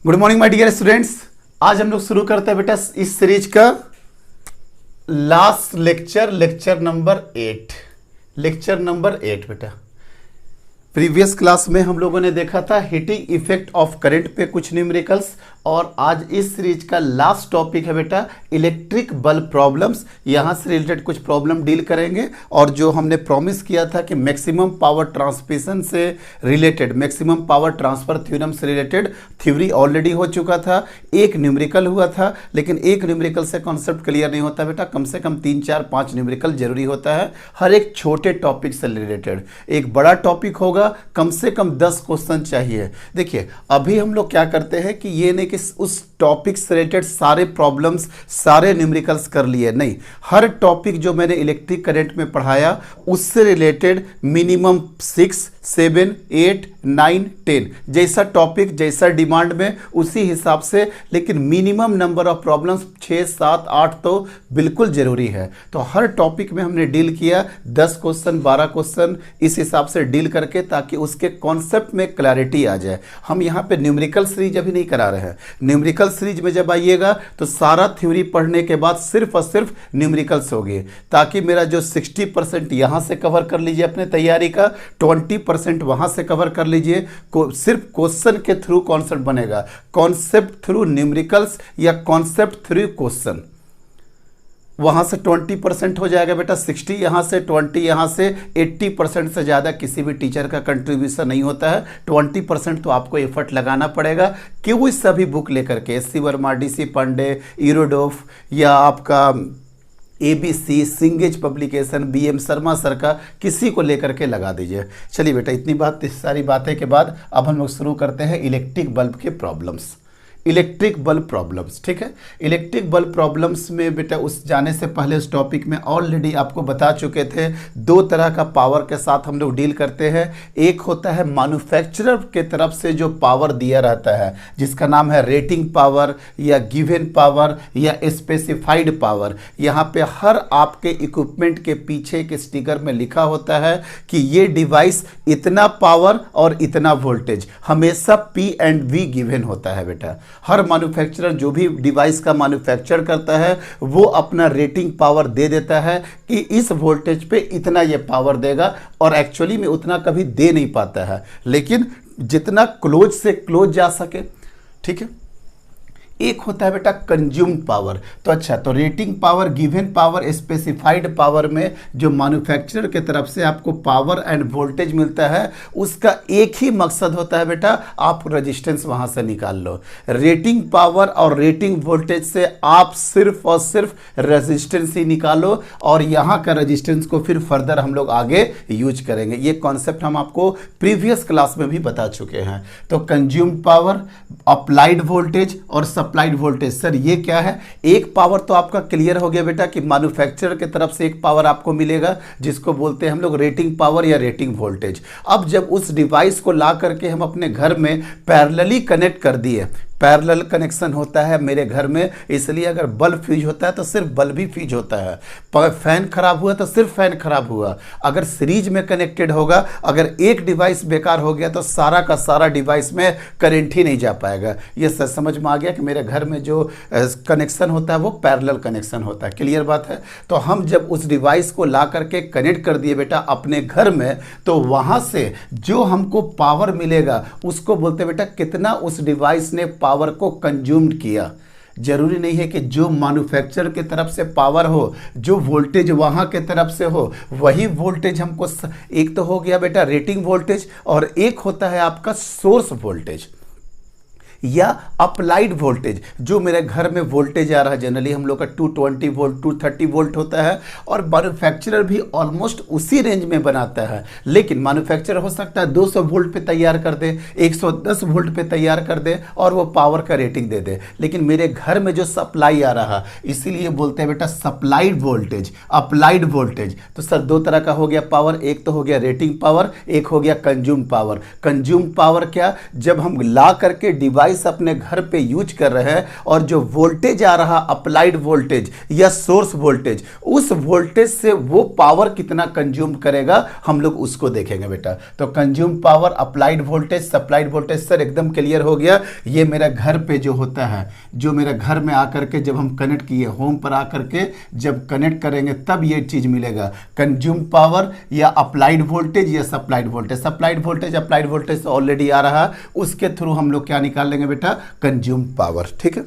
Good morning my dear students. आज हम लोग शुरू करते हैं बेटा इस सीरीज का लास्ट लेक्चर नंबर 8 बेटा। प्रीवियस क्लास में हम लोगों ने देखा था हीटिंग इफेक्ट ऑफ करंट पे कुछ न्यूमेरिकल्स, और आज इस सीरीज का लास्ट टॉपिक है बेटा इलेक्ट्रिक बल्ब प्रॉब्लम्स। यहाँ से रिलेटेड कुछ प्रॉब्लम डील करेंगे, और जो हमने प्रॉमिस किया था कि मैक्सिमम पावर ट्रांसमिशन से related, maximum power transfer theorem से रिलेटेड थ्योरी ऑलरेडी हो चुका था, एक न्यूमेरिकल हुआ था, लेकिन एक न्यूमेरिकल से कॉन्सेप्ट क्लियर नहीं होता बेटा, कम से कम 3 4 5 न्यूमेरिकल जरूरी होता है हर एक छोटे टॉपिक से रिलेटेड। एक बड़ा टॉपिक होगा, कम से कम 10 क्वेश्चन चाहिए। देखिए अभी हम लोग क्या करते हैं कि ये नहीं कि उस टॉपिक से रिलेटेड सारे प्रॉब्लम्स, सारे न्यूमेरिकल्स कर लिए, नहीं, हर टॉपिक जो मैंने इलेक्ट्रिक करंट में पढ़ाया उससे रिलेटेड मिनिमम 6 7 8 9 10 जैसा टॉपिक, जैसा डिमांड में, उसी हिसाब से, लेकिन मिनिमम नंबर ऑफ प्रॉब्लम्स 6 7 8 तो बिल्कुल जरूरी है। तो हर टॉपिक में हमने डील किया 10 क्वेश्चन 12 क्वेश्चन इस हिसाब से डील करके, ताकि उसके कॉन्सेप्ट में क्लैरिटी आ जाए। हम यहाँ पे न्यूमेरिकल सीरीज अभी नहीं करा रहे हैं। न्यूमेरिकल सीरीज में जब आइएगा तो सारा थ्योरी पढ़ने के बाद सिर्फ और सिर्फ न्यूमेरिकल्स होगी, ताकि मेरा जो 60% यहाँ से कवर कर लीजिए अपने तैयारी का, 20% वहाँ से कवर कर लीजिए, सिर्फ क्वेश्चन के थ्रू कॉन्सेप्ट बनेगा, कॉन्सेप्ट थ्रू न्यूमेरिकल्स या कॉन्सेप्ट थ्रू क्वेश्चन। वहाँ से 20% हो जाएगा बेटा, 60 यहाँ से, 20 यहाँ से, 80% से ज़्यादा किसी भी टीचर का कंट्रीब्यूशन नहीं होता है। 20% तो आपको एफर्ट लगाना पड़ेगा। क्यों? इस सभी बुक लेकर के H C Verma, DC Pandey, Irodov या आपका ABC, Cengage publication, BM Sharma sir का, किसी को लेकर के लगा दीजिए। चलिए बेटा, इतनी सारी बातें के बाद अब हम लोग शुरू करते हैं इलेक्ट्रिक बल्ब के प्रॉब्लम्स। इलेक्ट्रिक बल्ब प्रॉब्लम्स, ठीक है। इलेक्ट्रिक बल्ब प्रॉब्लम्स में बेटा उस जाने से पहले उस टॉपिक में ऑलरेडी आपको बता चुके थे, 2 तरह का पावर के साथ हम लोग डील करते हैं। एक होता है मैन्युफैक्चरर के तरफ से जो पावर दिया रहता है, जिसका नाम है रेटिंग पावर या गिवन पावर या स्पेसिफाइड पावर। यहाँ पे हर आपके इक्विपमेंट के पीछे के स्टिकर में लिखा होता है कि ये डिवाइस इतना पावर और इतना वोल्टेज, हमेशा P&V गिवन होता है बेटा। हर मैन्युफैक्चरर जो भी डिवाइस का मैन्युफैक्चर करता है वो अपना रेटिंग पावर दे देता है कि इस वोल्टेज पे इतना ये पावर देगा, और एक्चुअली में उतना कभी दे नहीं पाता है, लेकिन जितना क्लोज से क्लोज जा सके, ठीक है। एक होता है बेटा कंज्यूम्ड पावर। तो अच्छा, तो rating power, given power, specified power में जो मैन्युफैक्चरर के तरफ से आपको पावर एंड वोल्टेज मिलता है, उसका एक ही मकसद होता है बेटा, आप रेजिस्टेंस वहां से निकाल लो। रेटिंग पावर और रेटिंग वोल्टेज से आप सिर्फ और सिर्फ रेजिस्टेंस ही निकालो, और यहाँ का रेजिस्टेंस को फिर फर्दर हम लोग आगे यूज करेंगे। ये कॉन्सेप्ट हम आपको प्रीवियस क्लास में भी बता चुके हैं। तो कंज्यूम्ड पावर, अप्लाइड वोल्टेज और अप्लाइड वोल्टेज। सर ये क्या है? एक पावर तो आपका क्लियर हो गया बेटा कि मैन्युफैक्चरर की तरफ से एक पावर आपको मिलेगा, जिसको बोलते हैं हम लोग रेटिंग पावर या रेटिंग वोल्टेज। अब जब उस डिवाइस को ला करके हम अपने घर में पैरेलली कनेक्ट कर दिए, पैरेलल कनेक्शन होता है मेरे घर में, इसलिए अगर बल्ब फ्यूज होता है तो सिर्फ बल्ब ही फ्यूज होता है, फैन खराब हुआ तो सिर्फ फैन खराब हुआ। अगर सीरीज में कनेक्टेड होगा, अगर एक डिवाइस बेकार हो गया तो सारा का सारा डिवाइस में करंट ही नहीं जा पाएगा। ये समझ में आ गया कि मेरे घर में जो कनेक्शन होता है वो पैरेलल कनेक्शन होता है। क्लियर बात है? तो हम जब उस डिवाइस को ला करके कनेक्ट कर दिए बेटा अपने घर में, तो वहाँ से जो हमको पावर मिलेगा उसको बोलते हैं बेटा कितना उस डिवाइस ने पावर को कंज्यूम्ड किया। जरूरी नहीं है कि जो मैन्युफैक्चरर के तरफ से पावर हो, जो वोल्टेज वहां के तरफ से हो, वही वोल्टेज हमको, एक तो हो गया बेटा रेटिंग वोल्टेज, और एक होता है आपका सोर्स वोल्टेज या अप्लाइड वोल्टेज। जो मेरे घर में वोल्टेज आ रहा है, जनरली हम लोग का 220 वोल्ट 230 वोल्ट होता है, और मैन्युफैक्चरर भी ऑलमोस्ट उसी रेंज में बनाता है। लेकिन मैन्युफैक्चरर हो सकता है 200 वोल्ट पे तैयार कर दे, 110 वोल्ट पे तैयार कर दे, और वो पावर का रेटिंग दे दे। लेकिन मेरे घर में जो सप्लाई आ रहा, इसीलिए बोलते हैं बेटा सप्लाइड वोल्टेज, अप्लाइड वोल्टेज। तो सर 2 तरह का हो गया पावर, एक तो हो गया रेटिंग पावर, एक हो गया कंज्यूम्ड पावर। कंज्यूम्ड पावर क्या? जब हम ला करके डिवाइस डिवाइस अपने घर पे यूज कर रहे हैं और जो वोल्टेज आ रहा अप्लाइड वोल्टेज या सोर्स वोल्टेज, उस वोल्टेज से वो पावर कितना कंज्यूम करेगा हम लोग उसको देखेंगे बेटा। तो consume power, applied voltage, supplied voltage, sir एकदम क्लियर हो गया। ये मेरा घर पे जो होता है, जो मेरा घर में आकर के जब हम कनेक्ट किए, होम पर आकर के जब कनेक्ट करेंगे तब ये चीज मिलेगा, कंज्यूम पावर या अप्लाइड वोल्टेज या supplied voltage. Supplied voltage applied voltage से ऑलरेडी आ रहा, उसके थ्रू हम लोग क्या निकाल लेंगे बेटा, कंज्यूम पावर। ठीक है,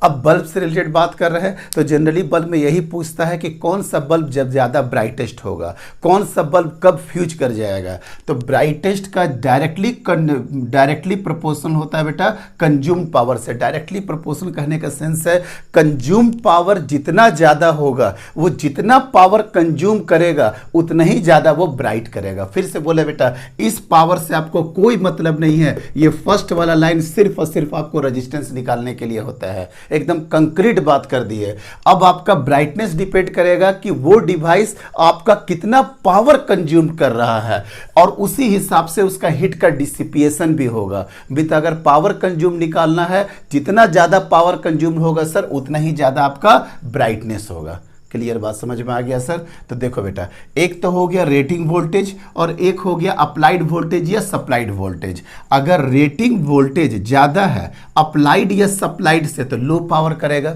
अब बल्ब से रिलेटेड बात कर रहे हैं तो जनरली बल्ब में यही पूछता है कि कौन सा बल्ब जब ज़्यादा ब्राइटेस्ट होगा, कौन सा बल्ब कब फ्यूज कर जाएगा। तो ब्राइटेस्ट का डायरेक्टली प्रोपोर्शनल होता है बेटा कंज्यूम पावर से। डायरेक्टली प्रोपोर्शनल कहने का सेंस है कंज्यूम पावर जितना ज़्यादा होगा, वो जितना पावर कंज्यूम करेगा उतना ही ज़्यादा वो ब्राइट करेगा। फिर से बोले बेटा, इस पावर से आपको कोई मतलब नहीं है, ये फर्स्ट वाला लाइन सिर्फ और सिर्फ आपको रेजिस्टेंस निकालने के लिए होता है। एकदम कंक्रीट बात कर दी है। अब आपका ब्राइटनेस डिपेंड करेगा कि वो डिवाइस आपका कितना पावर कंज्यूम कर रहा है और उसी हिसाब से उसका हीट का डिसिपिएशन भी होगा। बित अगर पावर कंज्यूम निकालना है, जितना ज्यादा पावर कंज्यूम होगा सर उतना ही ज्यादा आपका ब्राइटनेस होगा। क्लियर बात समझ में आ गया सर। तो देखो बेटा, एक तो हो गया रेटिंग वोल्टेज और एक हो गया अप्लाइड वोल्टेज या सप्लाइड वोल्टेज। अगर रेटिंग वोल्टेज ज़्यादा है अप्लाइड या सप्लाइड से तो लो पावर करेगा।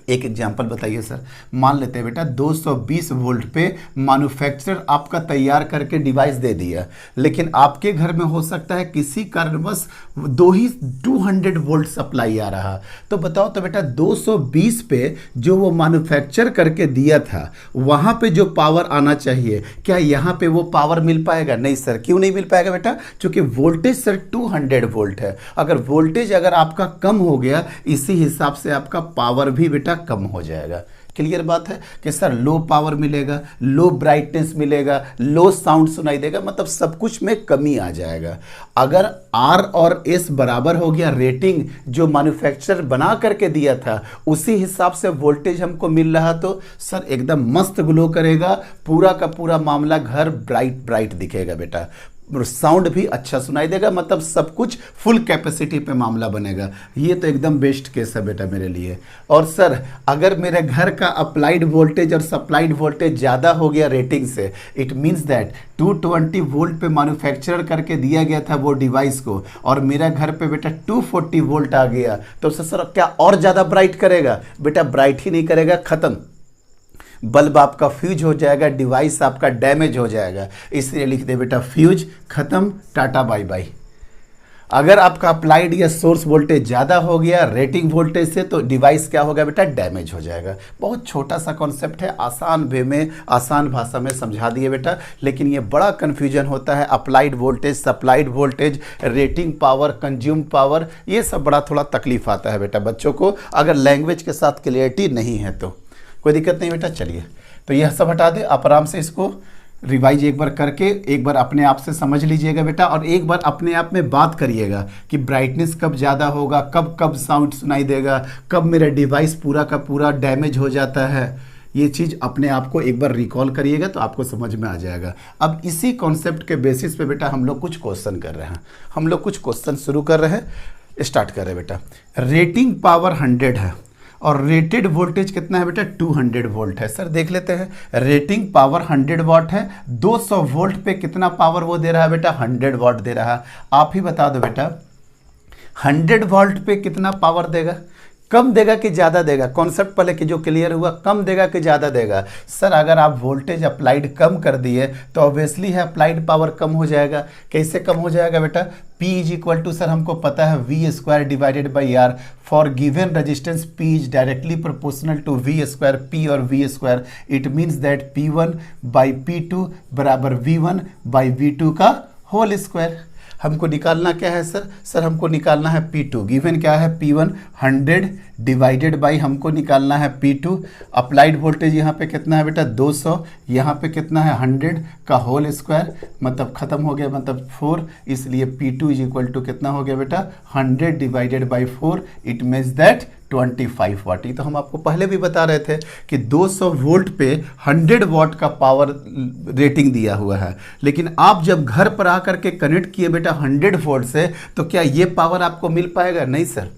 एक एग्जांपल बताइए सर, मान लेते हैं बेटा 220 वोल्ट पे मैन्युफैक्चरर आपका तैयार करके डिवाइस दे दिया, लेकिन आपके घर में हो सकता है किसी कारणवश 200 वोल्ट सप्लाई आ रहा। तो बताओ तो बेटा 220 पे जो वो मैन्युफैक्चर करके दिया था वहाँ पे जो पावर आना चाहिए, क्या यहाँ पे वो पावर मिल पाएगा? नहीं सर। क्यों नहीं मिल पाएगा बेटा? क्योंकि वोल्टेज सर 200 वोल्ट है। अगर वोल्टेज अगर आपका कम हो गया, इसी हिसाब से आपका पावर भी बेटा कम हो जाएगा। क्लियर बात है कि सर लो पावर मिलेगा, लो ब्राइटनेस मिलेगा, लो साउंड सुनाई देगा, मतलब सब कुछ में कमी आ जाएगा। अगर R और S बराबर हो गया, रेटिंग जो मैन्युफैक्चरर बना करके दिया था उसी हिसाब से वोल्टेज हमको मिल रहा, तो सर एकदम मस्त ग्लो करेगा, पूरा का पूरा मामला घर ब्राइट ब्राइट दिखेगा बेटा, साउंड भी अच्छा सुनाई देगा, मतलब सब कुछ फुल कैपेसिटी पे मामला बनेगा। ये तो एकदम बेस्ट केस है बेटा मेरे लिए। और सर अगर मेरे घर का अप्लाइड वोल्टेज और सप्लाइड वोल्टेज ज़्यादा हो गया रेटिंग से, इट मीन्स दैट 220 वोल्ट पे मैन्युफैक्चरर करके दिया गया था वो डिवाइस को, और मेरा घर पे बेटा 240 वोल्ट आ गया, तो सर क्या और ज़्यादा ब्राइट करेगा? बेटा ब्राइट ही नहीं करेगा, ख़त्म, बल्ब आपका फ्यूज हो जाएगा, डिवाइस आपका डैमेज हो जाएगा। इसलिए लिख दे बेटा फ्यूज, खत्म, टाटा बाय बाय। अगर आपका अप्लाइड या सोर्स वोल्टेज ज़्यादा हो गया रेटिंग वोल्टेज से, तो डिवाइस क्या होगा बेटा? डैमेज हो जाएगा। बहुत छोटा सा कॉन्सेप्ट है, आसान वे में, आसान भाषा में समझा दिए बेटा, लेकिन ये बड़ा कन्फ्यूजन होता है। Applied voltage, supplied voltage, rating power, consume power, ये सब बड़ा थोड़ा तकलीफ आता है बेटा बच्चों को, अगर लैंग्वेज के साथ क्लियरिटी नहीं है तो। कोई दिक्कत नहीं बेटा। चलिए, तो यह सब हटा दे, आप आराम से इसको रिवाइज एक बार करके एक बार अपने आप से समझ लीजिएगा बेटा, और एक बार अपने आप में बात करिएगा कि ब्राइटनेस कब ज़्यादा होगा, कब कब साउंड सुनाई देगा, कब मेरा डिवाइस पूरा का पूरा डैमेज हो जाता है। ये चीज़ अपने आप को एक बार रिकॉल करिएगा तो आपको समझ में आ जाएगा। अब इसी कॉन्सेप्ट के बेसिस पे बेटा हम लोग कुछ क्वेश्चन कर रहे हैं, हम लोग कुछ क्वेश्चन शुरू कर रहे हैं, स्टार्ट कर रहे हैं बेटा। रेटिंग पावर 100 है और रेटेड वोल्टेज कितना है बेटा? 200 वोल्ट है। सर देख लेते हैं, रेटिंग पावर 100 वाट है, 200 वोल्ट पे कितना पावर वो दे रहा है बेटा? 100 वाट दे रहा है। आप ही बता दो बेटा 100 वोल्ट पे कितना पावर देगा? कम देगा कि ज़्यादा देगा? कॉन्सेप्ट पहले कि जो क्लियर हुआ, कम देगा कि ज़्यादा देगा? सर अगर आप वोल्टेज अप्लाइड कम कर दिए तो ऑब्वियसली है अप्लाइड पावर कम हो जाएगा। कैसे कम हो जाएगा बेटा? P is equal to, sir हमको पता है V square divided by R। For given resistance P is directly proportional to V square, P और V square. It means that P1 by P2 बराबर V1 बाई V2 का whole square. हमको निकालना क्या है सर? सर हमको निकालना है P2। गिवन क्या है? P1 100 डिवाइडेड बाई हमको निकालना है P2। अप्लाइड वोल्टेज यहाँ पे कितना है बेटा? 200, यहाँ पे कितना है? 100 का होल स्क्वायर, मतलब खत्म हो गया, मतलब 4। इसलिए P2 इज इक्वल टू कितना हो गया बेटा? 100 divided by 4। It means that 25 वाट। ये तो हम आपको पहले भी बता रहे थे कि 200 वोल्ट पे 100 वाट का पावर रेटिंग दिया हुआ है, लेकिन आप जब घर पर आकर के कनेक्ट किए बेटा 100 वोल्ट से, तो क्या ये पावर आपको मिल पाएगा? नहीं सर,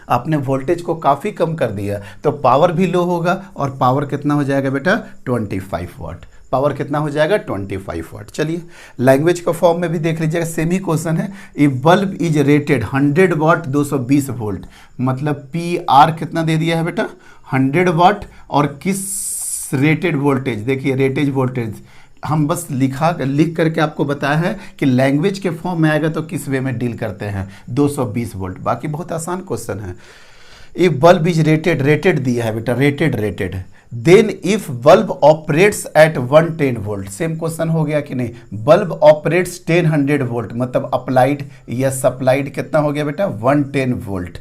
आपने वोल्टेज को काफ़ी कम कर दिया, तो पावर भी लो होगा, और पावर कितना हो जाएगा बेटा? 25 वाट। पावर कितना हो जाएगा? 25 वाट। चलिए लैंग्वेज के फॉर्म में भी देख लीजिएगा, सेम ही क्वेश्चन है। If bulb is rated 100 watt 220 volt, मतलब पी आर कितना दे दिया है बेटा? 100 वाट, और किस रेटेड वोल्टेज, देखिए रेटेज वोल्टेज हम बस लिख करके आपको बताया है कि लैंग्वेज के फॉर्म में आएगा तो किस वे में डील करते हैं, 220 वोल्ट। बाकी बहुत आसान क्वेश्चन है। इफ बल्ब इज रेटेड दिया है बेटा, rated then if bulb operates at 110 volt, same question हो गया कि नहीं? बल्ब ऑपरेट्स 100 वोल्ट, मतलब अप्लाइड या सप्लाइड कितना हो गया बेटा? 110 वोल्ट।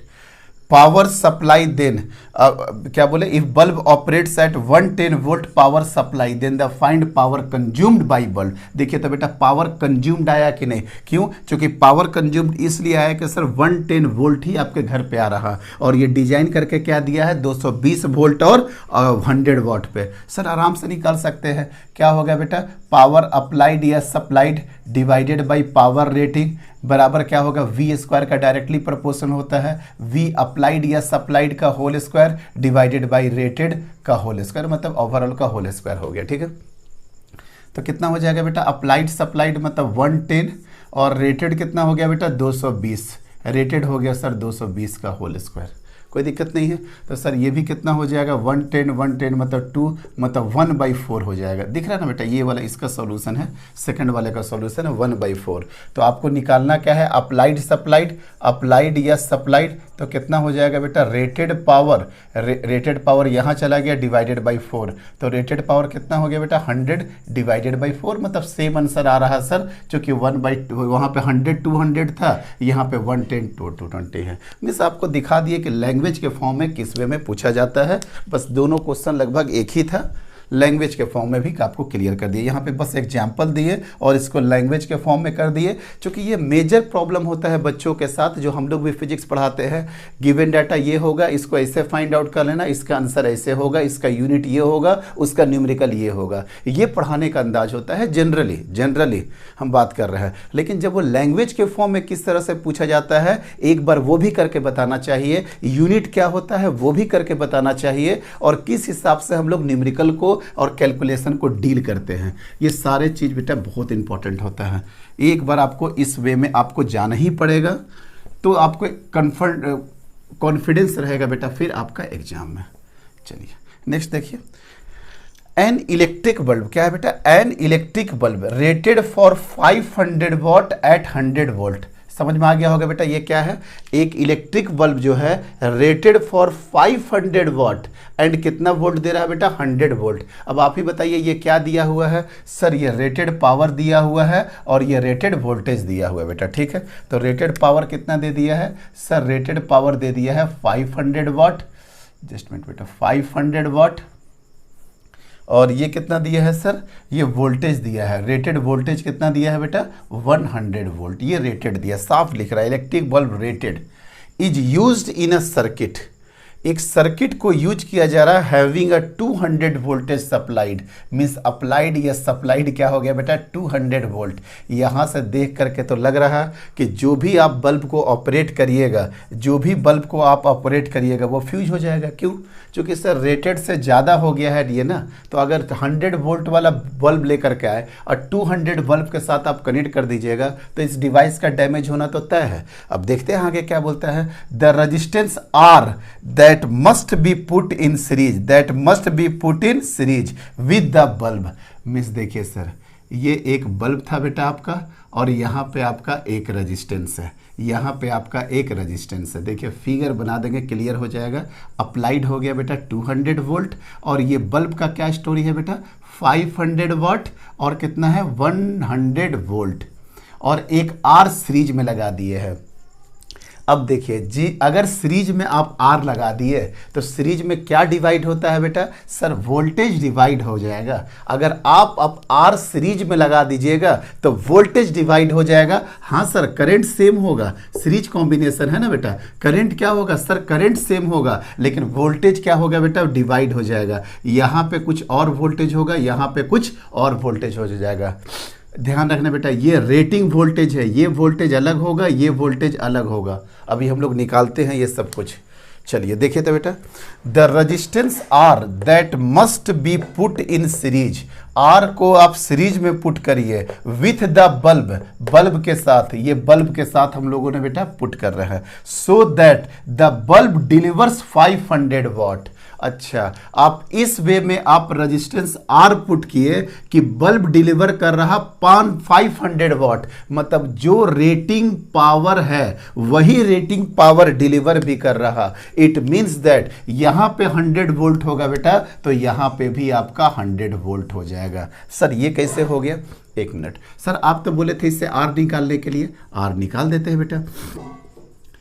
पावर सप्लाई देन क्या बोले? If bulb operates at 110 volt power supply, then the find power consumed by bulb. देखिए तो बेटा पावर कंज्यूम्ड आया कि नहीं? क्यों? क्योंकि पावर कंज्यूम्ड इसलिए आया कि सर 110 वोल्ट ही आपके घर पे आ रहा, और ये डिजाइन करके क्या दिया है? 220 वोल्ट और 100 वाट पे। सर आराम से निकाल सकते हैं, क्या होगा बेटा? पावर अप्लाइड या supplied divided by power rating बराबर क्या होगा? वी स्क्वायर का डायरेक्टली प्रोपोर्शन होता है वी अप्लाइड या सप्लाइड का whole square divided by rated का होल स्क्वायर, मतलब ओवरऑल का होल स्क्वायर हो गया। ठीक है, तो कितना हो जाएगा बेटा? अप्लाइड सप्लाइड मतलब 110, और रेटेड कितना हो गया बेटा? 220। रेटेड हो गया सर 220 का होल स्क्वायर। कोई दिक्कत नहीं है। तो सर ये भी कितना हो जाएगा? 110 मतलब 2 मतलब 1/4 हो जाएगा। दिख रहा है ना बेटा? ये वाला इसका सॉल्यूशन है, सेकंड वाले का सॉल्यूशन है 1/4। तो आपको निकालना क्या है? अप्लाइड सप्लाइड, अप्लाइड या सप्लाइड, तो कितना हो जाएगा बेटा? रेटेड पावर, रेटेड पावर यहाँ चला गया डिवाइडेड बाई 4, तो रेटेड पावर कितना हो गया बेटा? 100 डिवाइडेड बाई 4, मतलब सेम आंसर आ रहा सर, चूँकि 1/2 वहाँ पे 100 200 था, यहाँ पे 110 220 है। मिस आपको दिखा दिए कि लैंग्वेज के फॉर्म में किस वे में पूछा जाता है। बस दोनों क्वेश्चन लगभग एक ही था, लैंग्वेज के फॉर्म में भी आपको क्लियर कर दिए। यहाँ पे बस एग्जाम्पल दिए और इसको लैंग्वेज के फॉर्म में कर दिए, क्योंकि ये मेजर प्रॉब्लम होता है बच्चों के साथ, जो हम लोग भी फिजिक्स पढ़ाते हैं। गिवन डाटा ये होगा, इसको ऐसे फाइंड आउट कर लेना, इसका आंसर ऐसे होगा, इसका यूनिट ये होगा, उसका न्यूमेरिकल ये होगा। ये पढ़ाने का अंदाज होता है जनरली हम बात कर रहे हैं। लेकिन जब वो लैंग्वेज के फॉर्म में किस तरह से पूछा जाता है, एक बार वो भी करके बताना चाहिए, यूनिट क्या होता है वो भी करके बताना चाहिए, और किस हिसाब से हम लोग न्यूमेरिकल को और कैलकुलेशन को डील करते हैं। ये सारे चीज बेटा बहुत इंपॉर्टेंट होता है। एक बार आपको इस वे में आपको जाना ही पड़ेगा, तो आपको कॉन्फिडेंस रहेगा बेटा फिर आपका एग्जाम में। चलिए नेक्स्ट देखिए, एन इलेक्ट्रिक बल्ब, क्या है बेटा? An electric bulb rated for 500 watt at 100 volt. समझ में आ गया होगा बेटा ये क्या है? एक इलेक्ट्रिक बल्ब जो है रेटेड फॉर 500 वाट एंड कितना वोल्ट दे रहा है बेटा? 100 वोल्ट। अब आप ही बताइए ये क्या दिया हुआ है? सर ये रेटेड पावर दिया हुआ है और ये रेटेड वोल्टेज दिया हुआ है बेटा। ठीक है, तो रेटेड पावर कितना दे दिया है? सर रेटेड पावर दे दिया है 500 वाट, जस्ट मिनट बेटा, 500 वाट, और ये कितना दिया है सर? ये वोल्टेज दिया है, रेटेड वोल्टेज कितना दिया है बेटा? 100 वोल्ट। ये रेटेड दिया, साफ लिख रहा है electric bulb rated is used in a circuit. एक सर्किट को यूज किया जा रहा है having a 200 voltage supplied, means applied या सप्लाइड क्या हो गया बेटा? 200 वोल्ट। यहाँ से देख करके तो लग रहा है कि जो भी आप बल्ब को ऑपरेट करिएगा, वो फ्यूज हो जाएगा। क्यों? क्योंकि सर रेटेड से ज़्यादा हो गया है ये ना, तो अगर 100 वोल्ट वाला बल्ब लेकर के आए और 200 बल्ब के साथ आप कनेक्ट कर दीजिएगा, तो इस डिवाइस का डैमेज होना तो तय है। अब देखते हैं आगे क्या बोलता है। The resistance are that must be put in series with the bulb। Miss देखिए सर, ये एक बल्ब था बेटा आपका, और यहाँ पे आपका एक रेजिस्टेंस है, यहाँ पे आपका एक रेजिस्टेंस है। देखिए फिगर बना देंगे, क्लियर हो जाएगा। अप्लाइड हो गया बेटा 200 वोल्ट, और ये बल्ब का क्या स्टोरी है बेटा? 500 वाट और कितना है? 100 वोल्ट, और एक आर सीरीज में लगा दिए हैं। अब देखिए जी, अगर सीरीज में आप आर लगा दिए तो सीरीज में क्या डिवाइड होता है बेटा? सर वोल्टेज डिवाइड हो जाएगा। अगर आप आर सीरीज में लगा दीजिएगा तो वोल्टेज डिवाइड हो जाएगा। हाँ सर, करंट सेम होगा, सीरीज कॉम्बिनेशन है ना बेटा। करंट क्या होगा सर? करंट सेम होगा, लेकिन वोल्टेज क्या होगा बेटा? डिवाइड हो जाएगा। यहाँ पे कुछ और वोल्टेज होगा, यहाँ पे कुछ और वोल्टेज हो जाएगा। ध्यान रखना बेटा, ये रेटिंग वोल्टेज है, ये वोल्टेज अलग होगा, ये वोल्टेज अलग होगा। अभी हम लोग निकालते हैं ये सब कुछ। चलिए देखिए तो बेटा, the resistance R that must be put in series, R को आप सीरीज में पुट करिए विथ द बल्ब, बल्ब के साथ, ये बल्ब के साथ हम लोगों ने बेटा पुट कर रहे हैं, so that the bulb delivers 500 वाट। अच्छा, आप इस वे में आप रेजिस्टेंस आर पुट किए कि बल्ब डिलीवर कर रहा 500 वाट, मतलब जो रेटिंग पावर है वही रेटिंग पावर डिलीवर भी कर रहा। इट मीन्स दैट यहां पे 100 वोल्ट होगा बेटा, तो यहां पे भी आपका 100 वोल्ट हो जाएगा। सर ये कैसे हो गया? एक मिनट सर, आप तो बोले थे इससे आर निकालने के लिए, आर निकाल देते हैं बेटा।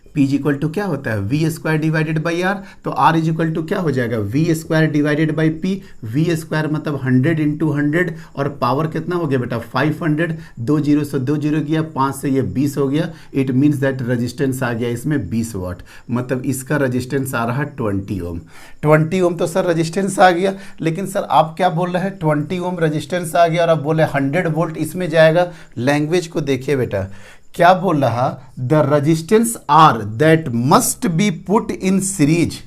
P इज इक्वल टू क्या होता है? V square divided by R, तो R इज इक्वल टू क्या हो जाएगा? V square divided by P। V square मतलब 100 इंटू 100, और पावर कितना हो गया बेटा? 500। 2 जीरो से 2 जीरो गया, 5 से ये 20 हो गया। इट मीन्स दैट रजिस्टेंस आ गया इसमें 20 वाट, मतलब इसका रजिस्टेंस आ रहा 20 ओम। 20 ओम तो सर रजिस्टेंस आ गया, लेकिन सर आप क्या बोल रहे हैं? 20 ओम रजिस्टेंस आ गया और आप बोले 100 वोल्ट इसमें जाएगा। लैंग्वेज को देखिए बेटा, क्या बोल रहा? The resistance R that must be put in series,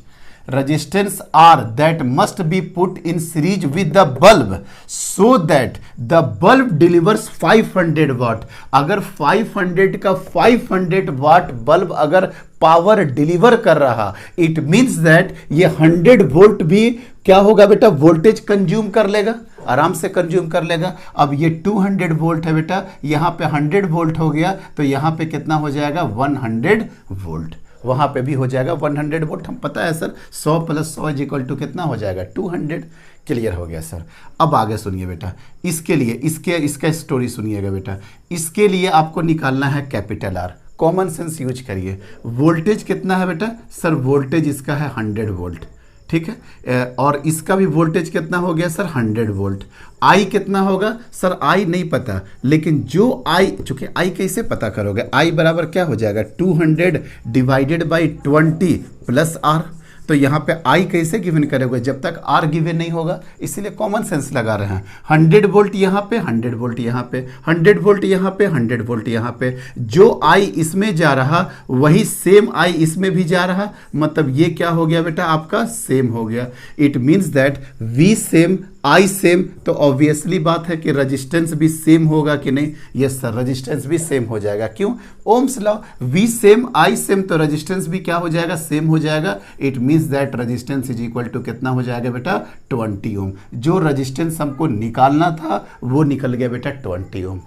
resistance R that must be put in series with the bulb so that the bulb delivers 500 watt। अगर 500 का 500 वाट बल्ब अगर पावर डिलीवर कर रहा, इट मीन्स दैट ये 100 volt भी क्या होगा बेटा? वोल्टेज कंज्यूम कर लेगा, आराम से कंज्यूम कर लेगा। अब ये 200 वोल्ट है बेटा, यहाँ पे 100 वोल्ट हो गया, तो यहाँ पे कितना हो जाएगा? 100 वोल्ट। वहाँ पे भी हो जाएगा 100 वोल्ट। हम पता है sir 100 plus 100 is equal to कितना हो जाएगा? 200। क्लियर हो गया सर। अब आगे सुनिए बेटा, इसके लिए इसका स्टोरी सुनिएगा बेटा। इसके लिए आपको निकालना है capital R, common sense use करिए। वोल्टेज कितना है बेटा? सर वोल्टेज इसका है 100 वोल्ट, ठीक है, और इसका भी वोल्टेज कितना हो गया सर? 100 वोल्ट। आई कितना होगा सर? आई नहीं पता, लेकिन जो आई, चूंकि आई कैसे पता करोगे? आई बराबर क्या हो जाएगा? 200 डिवाइडेड बाई 20 प्लस आर। तो यहाँ पे आई कैसे गिवन करोगे? जब तक आर गिवन नहीं होगा, इसीलिए कॉमन सेंस लगा रहे हैं। 100 वोल्ट यहाँ पे, 100 वोल्ट यहाँ पे, 100 वोल्ट यहाँ पे, 100 वोल्ट यहाँ पे। जो आई इसमें जा रहा वही सेम आई इसमें भी जा रहा, मतलब ये क्या हो गया बेटा? आपका सेम हो गया। It means that V same I same, तो ऑब्वियसली बात है कि रेजिस्टेंस भी सेम होगा कि नहीं? यस सर, रेजिस्टेंस भी सेम हो जाएगा। क्यों? Ohm's law, V same I same, तो रेजिस्टेंस भी क्या हो जाएगा? सेम हो जाएगा। It means that resistance is equal to कितना हो जाएगा बेटा? 20 ओम। जो रेजिस्टेंस हमको निकालना था वो निकल गया बेटा 20 ओम।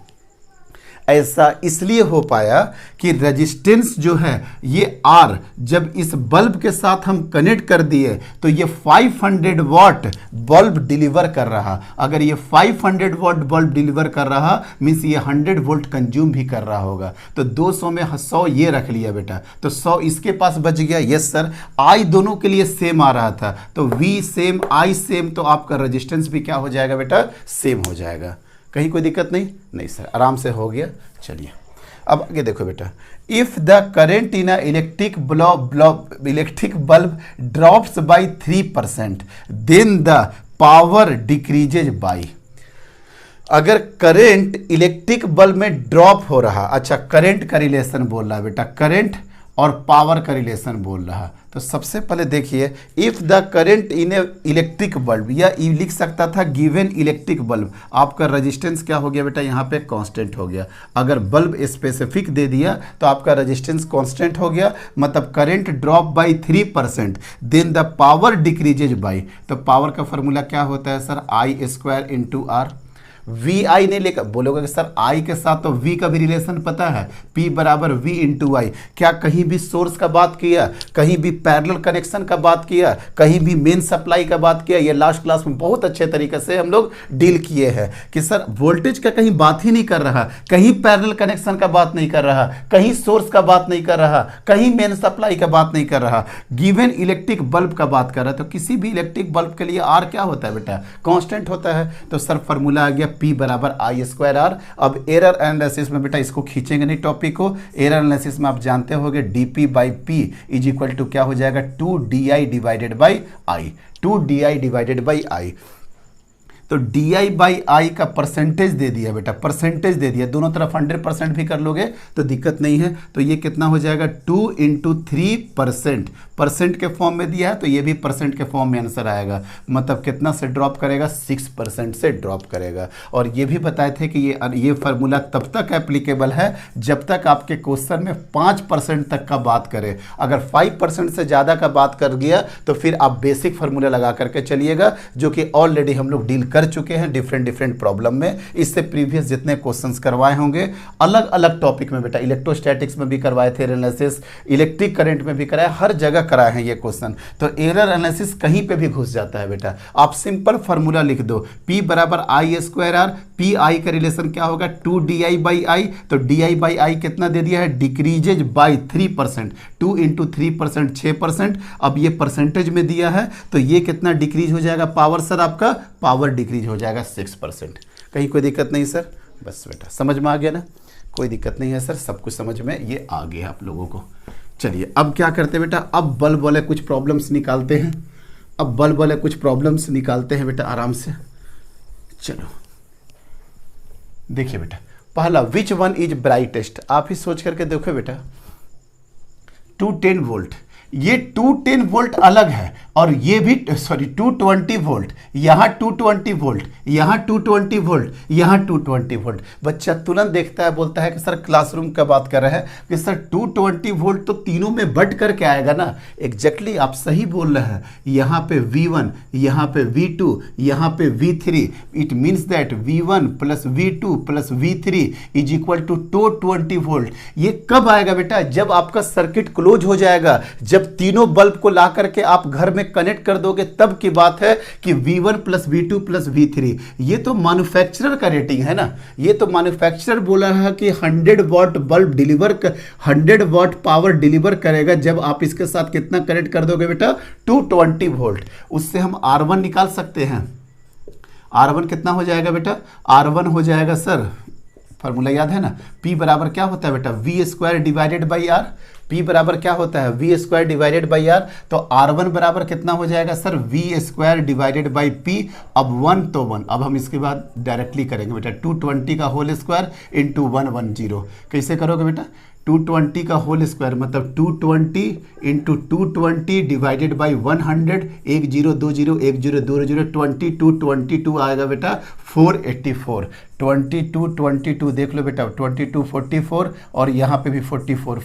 ऐसा इसलिए हो पाया कि रेजिस्टेंस जो है ये आर जब इस बल्ब के साथ हम कनेक्ट कर दिए तो ये 500 वाट बल्ब डिलीवर कर रहा। अगर ये 500 वाट बल्ब डिलीवर कर रहा मीन्स ये 100 वोल्ट कंज्यूम भी कर रहा होगा। तो 200 में 100 ये रख लिया बेटा, तो 100 इसके पास बच गया। यस सर, आई दोनों के लिए सेम आ रहा था, तो वी सेम आई सेम, तो आपका रेजिस्टेंस भी क्या हो जाएगा बेटा? सेम हो जाएगा। कहीं कोई दिक्कत नहीं? नहीं सर, आराम से हो गया। चलिए अब आगे देखो बेटा, if the current in electric bulb drops by 3% then the power decreases by. अगर करंट इलेक्ट्रिक बल्ब में ड्रॉप हो रहा, अच्छा करंट का रिलेशन बोल रहा है बेटा, करंट और पावर का रिलेशन बोल रहा। तो सबसे पहले देखिए, if the current in A electric bulb, या लिख सकता था गिवन इलेक्ट्रिक बल्ब, आपका रेजिस्टेंस क्या हो गया बेटा? यहाँ पे कांस्टेंट हो गया। अगर बल्ब स्पेसिफिक दे दिया तो आपका रेजिस्टेंस कांस्टेंट हो गया, मतलब current drop by 3% then the power decreases by. तो पावर का फॉर्मूला क्या होता है sir? I square into R. V I नहीं लेकर, बोलोगे कि सर आई के साथ तो वी का भी रिलेशन पता है, P बराबर वी इंटू आई। क्या कहीं भी सोर्स का बात किया, कहीं भी पैरेलल कनेक्शन का बात किया, कहीं भी मेन सप्लाई का बात किया? ये लास्ट क्लास में बहुत अच्छे तरीके से हम लोग डील किए हैं कि सर वोल्टेज का कहीं बात ही नहीं कर रहा, कहीं पैरेलल कनेक्शन का बात नहीं कर रहा, कहीं सोर्स का बात नहीं कर रहा, कहीं मेन सप्लाई का बात नहीं कर रहा, गिवन इलेक्ट्रिक बल्ब का बात कर रहा है। तो किसी भी इलेक्ट्रिक बल्ब के लिए आर क्या होता है बेटा? कांस्टेंट होता है। तो सर फॉर्मूला आ गया P बराबर आई स्क्वायर आर। अब एरर एनालिसिस में बेटा इसको खींचेंगे नहीं टॉपिक को, एरर एनालिसिस में आप जानते होगे dp by P is equal to क्या हो जाएगा? 2di divided by I, 2di divided by I. तो di बाई आई का परसेंटेज दे दिया बेटा, परसेंटेज दे दिया, दोनों तरफ 100% भी कर लोगे तो दिक्कत नहीं है। तो ये कितना हो जाएगा? 2 इंटू 3%, परसेंट के फॉर्म में दिया है तो ये भी परसेंट के फॉर्म में आंसर आएगा। मतलब कितना से ड्रॉप करेगा? 6% से ड्रॉप करेगा। और ये भी बताए थे कि ये फार्मूला तब तक एप्लीकेबल है जब तक आपके क्वेश्चन में 5% तक का बात करे। अगर 5% से ज़्यादा का बात कर गया तो फिर आप बेसिक फार्मूला लगा करके चलिएगा, जो कि ऑलरेडी हम लोग डील कर चुके हैं डिफरेंट प्रॉब्लम में। इससे प्रीवियस जितने क्वेश्चंस करवाए होंगे अलग अलग टॉपिक में बेटा, इलेक्ट्रोस्टैटिक्स में भी करवाए थे एनालिसिस, इलेक्ट्रिक करंट में भी कराए, हर जगह कराए हैं ये क्वेश्चन। तो एरर एनालिसिस कहीं पे भी घुस जाता है बेटा। आप सिंपल फार्मूला लिख दो, P बराबर I square are. P I का रिलेशन क्या होगा? 2di by I. तो di बाई आई कितना दे दिया है? Decreases by 3%, 2 into 3% 6%। अब ये परसेंटेज में दिया है तो ये कितना डिक्रीज हो जाएगा? पावर सर आपका पावर डिक्रीज हो जाएगा 6%। कहीं कोई दिक्कत नहीं सर? बस बेटा समझ में आ गया ना? कोई दिक्कत नहीं है सर, सब कुछ समझ में ये आ गया आप लोगों को। चलिए अब क्या करते हैं बेटा? अब बल्ब वाले कुछ प्रॉब्लम्स निकालते हैं। अब बल्ब वाले कुछ प्रॉब्लम्स निकालते हैं बेटा आराम से। चलो देखिए बेटा, पहला विच वन इज ब्राइटेस्ट। आप ही सोच करके देखो बेटा, 210 वोल्ट, ये 210 वोल्ट अलग है और ये भी 220 वोल्ट, यहाँ 220 वोल्ट, यहाँ 220 वोल्ट, यहाँ 220 वोल्ट। बच्चा तुरंत देखता है, बोलता है कि सर क्लासरूम का बात कर रहे हैं कि सर 220 वोल्ट तो तीनों में बट करके आएगा ना। एग्जैक्टली आप सही बोल रहे हैं। यहाँ पे V1, यहाँ पे V2, यहाँ पे V3। It means that V1 plus V2 plus V3 is equal to 220 volt. ये कब आएगा बेटा? जब आपका सर्किट क्लोज हो जाएगा, जब तीनों बल्ब को ला करके आप घर में कनेक्ट कर दोगे, तब की बात है कि V1 plus V2 plus V3। ये तो मैन्युफैक्चरर का रेटिंग है ना, ये तो मैन्युफैक्चरर बोला है कि 100 what bulb deliver 100 what power deliver करेगा जब आप इसके साथ कितना कनेक्ट कर दोगे बेटा? 220 वोल्ट। उससे हम R1 निकाल सकते हैं। R1 कितना हो जाएगा बेटा? R1 हो जाएगा सर, फॉर्मूला याद है ना, P बराबर क्या होता है बेटा? V square divided by R। P बराबर क्या होता है? V square divided by R। तो R1 बराबर कितना हो जाएगा sir? V square divided by P। अब 1 तो 1, अब हम इसके बाद डायरेक्टली करेंगे बेटा, 220 का होल स्क्वायर इंटू 110। कैसे करोगे बेटा? 220 का होल स्क्वायर मतलब 220 इंटू 220 डिवाइडेड बाई 100, 1 0 2 0 1 0 2 0 22 आएगा बेटा 484। 22 देख लो बेटा, 22 44 और यहाँ पे भी 44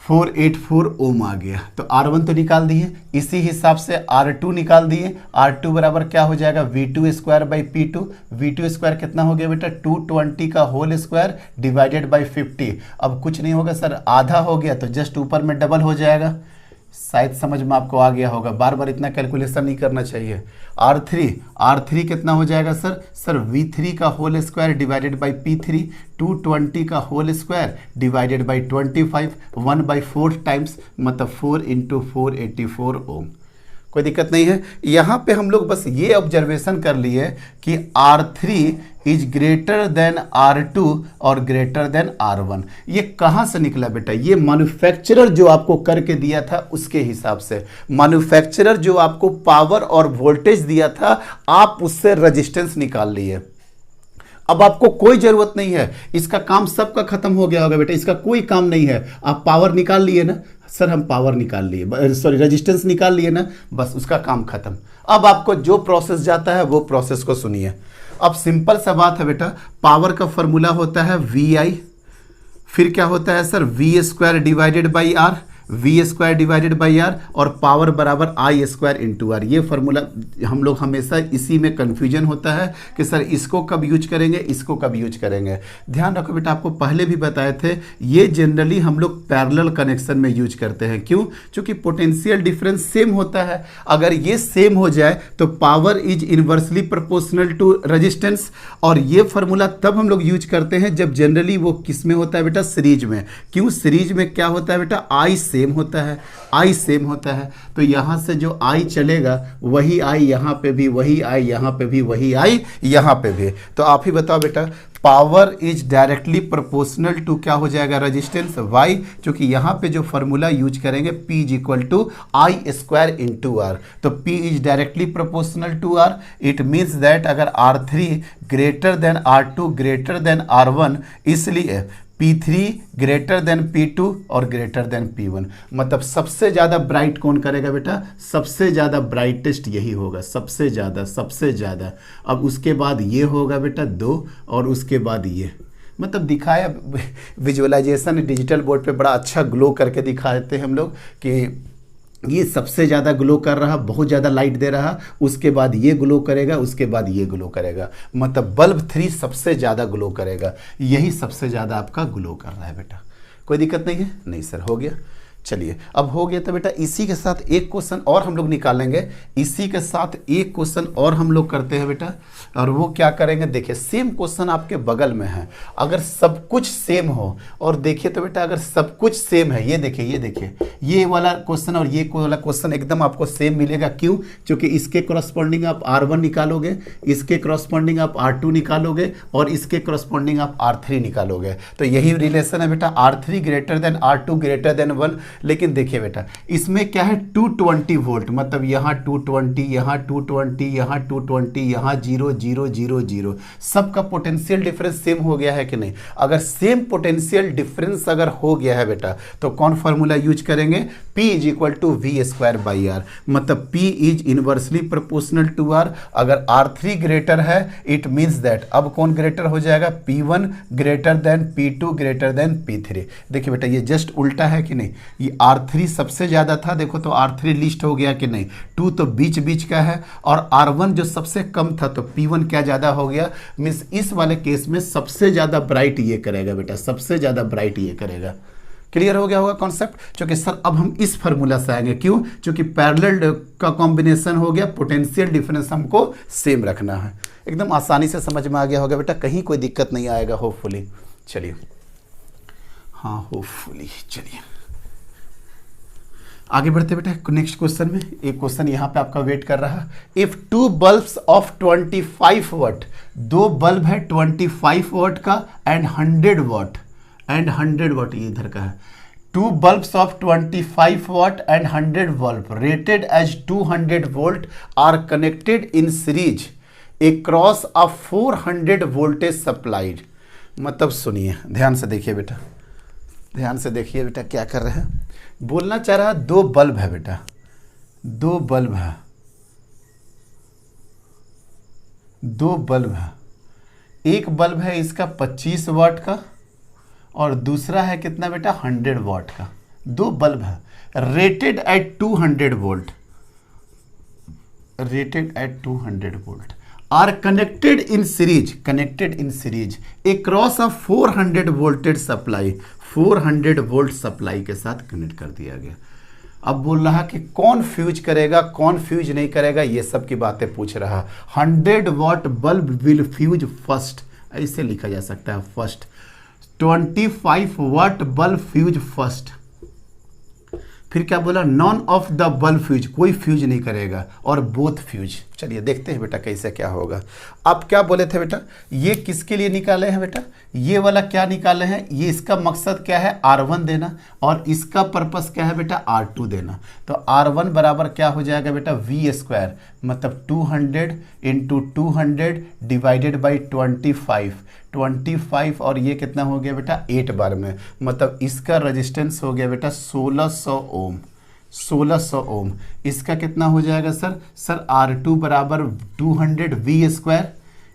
484 ओम आ गया। तो R1 तो निकाल दिए, इसी हिसाब से R2 निकाल दिए। R2 बराबर क्या हो जाएगा? V2 square by P2। V2 square कितना हो गया बेटा? 220 का होल स्क्वायर डिवाइडेड बाई 50। अब कुछ नहीं होगा सर, आधा हो गया तो जस्ट ऊपर में डबल हो जाएगा। शायद समझ में आपको आ गया होगा, बार बार इतना कैलकुलेशन नहीं करना चाहिए। R3 कितना हो जाएगा सर V3 का whole square divided by P3। 220 का whole square divided by 25, 1/4 times मतलब 4 इंटू 484 ओम। कोई दिक्कत नहीं है। यहाँ पे हम लोग बस ये ऑब्जर्वेशन कर लिए कि R3 is greater then R2 और ग्रेटर देन R1। ये कहाँ से निकला बेटा? ये मैन्युफैक्चरर जो आपको करके दिया था उसके हिसाब से, मैन्युफैक्चरर जो आपको पावर और वोल्टेज दिया था आप उससे रेजिस्टेंस निकाल लिए। अब आपको कोई जरूरत नहीं है, इसका काम सबका खत्म हो गया होगा बेटा, इसका कोई काम नहीं है। आप पावर निकाल लिए ना सर, हम पावर निकाल लिए, रेजिस्टेंस निकाल लिए ना, बस उसका काम खत्म। अब आपको जो प्रोसेस जाता है वो प्रोसेस को सुनिए। अब सिंपल सा बात है बेटा, पावर का फॉर्मूला होता है VI, फिर क्या होता है sir V square divided by R। V square divided by R, और पावर बराबर आई स्क्वायर इंटू आर। ये फॉर्मूला हम लोग हमेशा इसी में कन्फ्यूजन होता है कि सर इसको कब यूज करेंगे, इसको कब यूज करेंगे। ध्यान रखो बेटा, आपको पहले भी बताए थे, ये जनरली हम लोग पैरेलल कनेक्शन में यूज करते हैं। क्यों? क्योंकि पोटेंशियल डिफरेंस सेम होता है। अगर ये सेम हो जाए तो power is inversely proportional to resistance, और ये फॉर्मूला तब हम लोग यूज करते हैं जब जनरली वो किस में होता है बेटा, सीरीज में। क्यों? सीरीज में क्या होता है बेटा, आई सेम होता है, आई सेम होता है। तो यहां से जो आई चलेगा वही आई यहां पे भी, वही आई यहां पे भी, वही आई यहां पे भी। तो आप ही बताओ बेटा, power is directly proportional to क्या हो जाएगा, रेजिस्टेंस वाई, क्योंकि यहां पे जो फॉर्मूला यूज करेंगे P is equal to I square into R. तो P is directly proportional to R. It means that अगर R3 greater then R2 greater than R1, इसलिए P3 ग्रेटर देन P2 और greater than P1। मतलब सबसे ज़्यादा bright कौन करेगा बेटा, सबसे ज़्यादा ब्राइटेस्ट यही होगा, सबसे ज़्यादा, सबसे ज़्यादा। अब उसके बाद ये होगा बेटा 2, और उसके बाद ये, मतलब दिखाया विजुअलाइजेशन डिजिटल बोर्ड पे बड़ा अच्छा ग्लो करके दिखाते हैं हम लोग कि ये सबसे ज़्यादा ग्लो कर रहा, बहुत ज़्यादा लाइट दे रहा, उसके बाद ये ग्लो करेगा, उसके बाद ये ग्लो करेगा। मतलब बल्ब 3 सबसे ज़्यादा ग्लो करेगा, यही सबसे ज़्यादा आपका ग्लो कर रहा है बेटा। कोई दिक्कत नहीं है? नहीं सर, हो गया। चलिए, अब हो गया तो बेटा इसी के साथ एक क्वेश्चन और हम लोग निकालेंगे, इसी के साथ एक क्वेश्चन और हम लोग करते हैं बेटा। और वो क्या करेंगे, देखिए सेम क्वेश्चन आपके बगल में है, अगर सब कुछ सेम हो, और देखिए तो बेटा अगर सब कुछ सेम है, ये देखिए, ये देखिए, ये वाला क्वेश्चन और ये वाला क्वेश्चन एकदम आपको सेम मिलेगा। क्यों? क्योंकि इसके करस्पॉन्डिंग आप R1 निकालोगे, इसके करस्पॉन्डिंग आप R2 निकालोगे, और इसके करस्पॉन्डिंग आप R3 निकालोगे। तो यही रिलेशन है बेटा, R3 greater then R2 greater than 1। लेकिन देखिए बेटा इसमें क्या है, 220 वोल्ट, मतलब यहाँ 220, यहाँ 220, यहाँ 220, यहाँ 0 0 0 0, सबका पोटेंशियल डिफरेंस सेम हो गया है कि नहीं? अगर सेम पोटेंशियल डिफरेंस अगर हो गया है बेटा, तो कौन फॉर्मूला यूज करेंगे, P is equal to V square by R. मतलब P is inversely proportional to R। अगर R3 ग्रेटर है, इट मीन्स दैट अब कौन ग्रेटर हो जाएगा, P1 greater than P2 greater than P3। देखिए बेटा ये जस्ट उल्टा है कि नहीं, ये R3 सबसे ज़्यादा था, देखो तो R3 लिस्ट हो गया कि नहीं, 2 तो बीच बीच का है, और R1 जो सबसे कम था तो P1 क्या ज़्यादा हो गया। मीन्स इस वाले केस में सबसे ज़्यादा ब्राइट ये करेगा बेटा, सबसे ज़्यादा ब्राइट ये करेगा। क्लियर हो गया होगा कॉन्सेप्ट? क्योंकि सर अब हम इस फार्मूला से आएंगे, क्यों? क्योंकि पैरेलल का कॉम्बिनेशन हो गया, पोटेंशियल डिफरेंस हमको सेम रखना है। एकदम आसानी से समझ में आ गया होगा बेटा, कहीं कोई दिक्कत नहीं आएगा होपफुली। चलिए, हाँ होपफुली। चलिए आगे बढ़ते बेटा नेक्स्ट क्वेश्चन में। एक क्वेश्चन यहाँ पे आपका वेट कर रहा है। If 2 bulbs of 25 watt, 2 bulb है 25 वाट का एंड 100 वाट, एंड 100 वाट ये इधर का है। 2 bulbs of 25 watt and 100 bulb rated as 200 volt are connected in series across a 400 voltage supplied। मतलब सुनिए, ध्यान से देखिए बेटा, ध्यान से देखिए बेटा क्या कर रहे हैं। बोलना चाह रहा है 2 बल्ब है बेटा, 2 बल्ब है, 2 बल्ब है। एक बल्ब है इसका 25 वाट का, और दूसरा है कितना बेटा, 100 वाट का। 2 बल्ब है, rated at 200 volt, rated at 200 volt, are connected in series, connected in series across a 400 voltage supply, 400 volt supply के साथ कनेक्ट कर दिया गया। अब बोल रहा कि कौन फ्यूज करेगा, कौन फ्यूज नहीं करेगा, ये सब की बातें पूछ रहा। 100 watt bulb will fuse first, ऐसे लिखा जा सकता है first. 25 watt bulb fuse first. फिर क्या बोला, none of the bulb fuse, कोई फ्यूज नहीं करेगा, और बोथ फ्यूज। चलिए देखते हैं बेटा कैसे क्या होगा। आप क्या बोले थे बेटा, ये किसके लिए निकाले हैं बेटा, ये वाला क्या निकाले हैं, ये इसका मकसद क्या है, R1 देना, और इसका पर्पस क्या है बेटा, R2 देना। तो R1 बराबर क्या हो जाएगा बेटा, V स्क्वायर, मतलब 200 इंटू 200 डिवाइडेड बाई 25, और ये कितना हो गया बेटा, 8 बार में। मतलब इसका रेजिस्टेंस हो गया बेटा 1600 ओम, 1600 ओम। इसका कितना हो जाएगा सर R2 बराबर 200 V square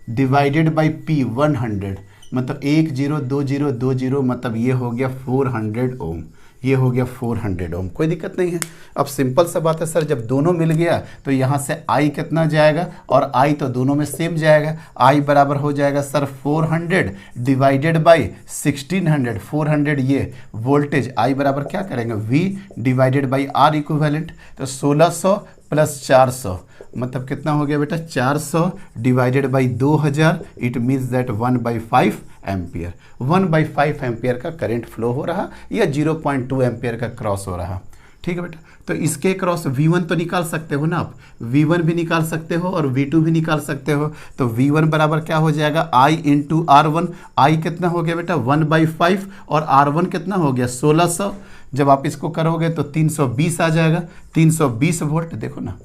divided by P 100, मतलब 102020, मतलब ये हो गया 400 ओम, ये हो गया 400 ओम, कोई दिक्कत नहीं है। अब सिंपल सा बात है सर, जब दोनों मिल गया तो यहाँ से I कितना जाएगा, और I तो दोनों में सेम जाएगा। I बराबर हो जाएगा सर 400 डिवाइडेड बाई 1600, 400 ये वोल्टेज, I बराबर क्या करेंगे V divided by R equivalent, तो 1600 प्लस 400 मतलब कितना हो गया बेटा, 400 divided by 2000, it means that 1/5 ampere, 1/5 ampere का करंट फ्लो हो रहा, या 0.2 एम्पियर का क्रॉस हो रहा। ठीक है बेटा, तो इसके क्रॉस V1 तो निकाल सकते हो ना आप, V1 भी निकाल सकते हो और V2 भी निकाल सकते हो। तो V1 बराबर क्या हो जाएगा, I इंटू R1, I कितना हो गया बेटा 1/5, और R1 कितना हो गया 1600। जब आप इसको करोगे तो 320 आ जाएगा, 320 वोल्ट, देखो ना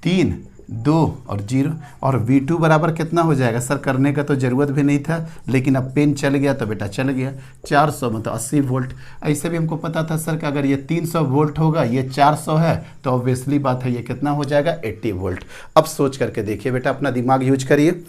3 2 और 0, और V2 बराबर कितना हो जाएगा सर, करने का तो ज़रूरत भी नहीं था, लेकिन अब पेन चल गया तो बेटा चल गया, 400 मतलब 80 वोल्ट। ऐसे भी हमको पता था सर कि अगर ये 300 वोल्ट होगा, ये 400 है, तो ऑब्वियसली बात है ये कितना हो जाएगा 80 वोल्ट। अब सोच करके देखिए बेटा, अपना दिमाग यूज करिए।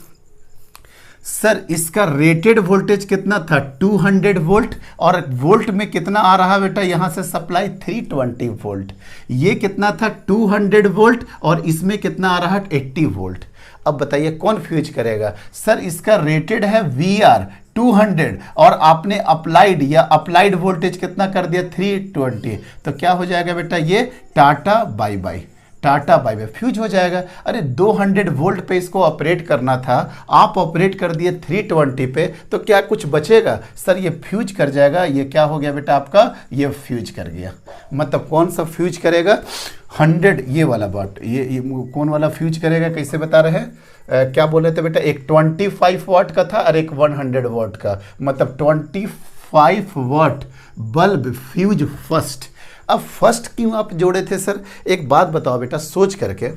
सर इसका रेटेड वोल्टेज कितना था 200 वोल्ट, और वोल्ट में कितना आ रहा बेटा, यहाँ से सप्लाई 320 वोल्ट। ये कितना था 200 वोल्ट, और इसमें कितना आ रहा है 80 वोल्ट। अब बताइए कौन फ्यूज करेगा। सर इसका रेटेड है VR 200, और आपने अप्लाइड या अप्लाइड वोल्टेज कितना कर दिया 320, तो क्या हो जाएगा बेटा, ये tata bye bye, tata bye bye fuse हो जाएगा। अरे 200 वोल्ट पे इसको ऑपरेट करना था, आप ऑपरेट कर दिए 320 पे, तो क्या कुछ बचेगा सर, ये फ्यूज कर जाएगा। ये क्या हो गया बेटा आपका, ये फ्यूज कर गया। मतलब कौन सा फ्यूज करेगा 100, ये वाला वाट, ये कौन वाला फ्यूज करेगा, कैसे बता रहे हैं, क्या बोले थे बेटा, एक 25 वाट का था और एक 100 वाट का, मतलब 25 वाट बल्ब फ्यूज फर्स्ट। अब फर्स्ट क्यों आप जोड़े थे सर, एक बात बताओ बेटा सोच करके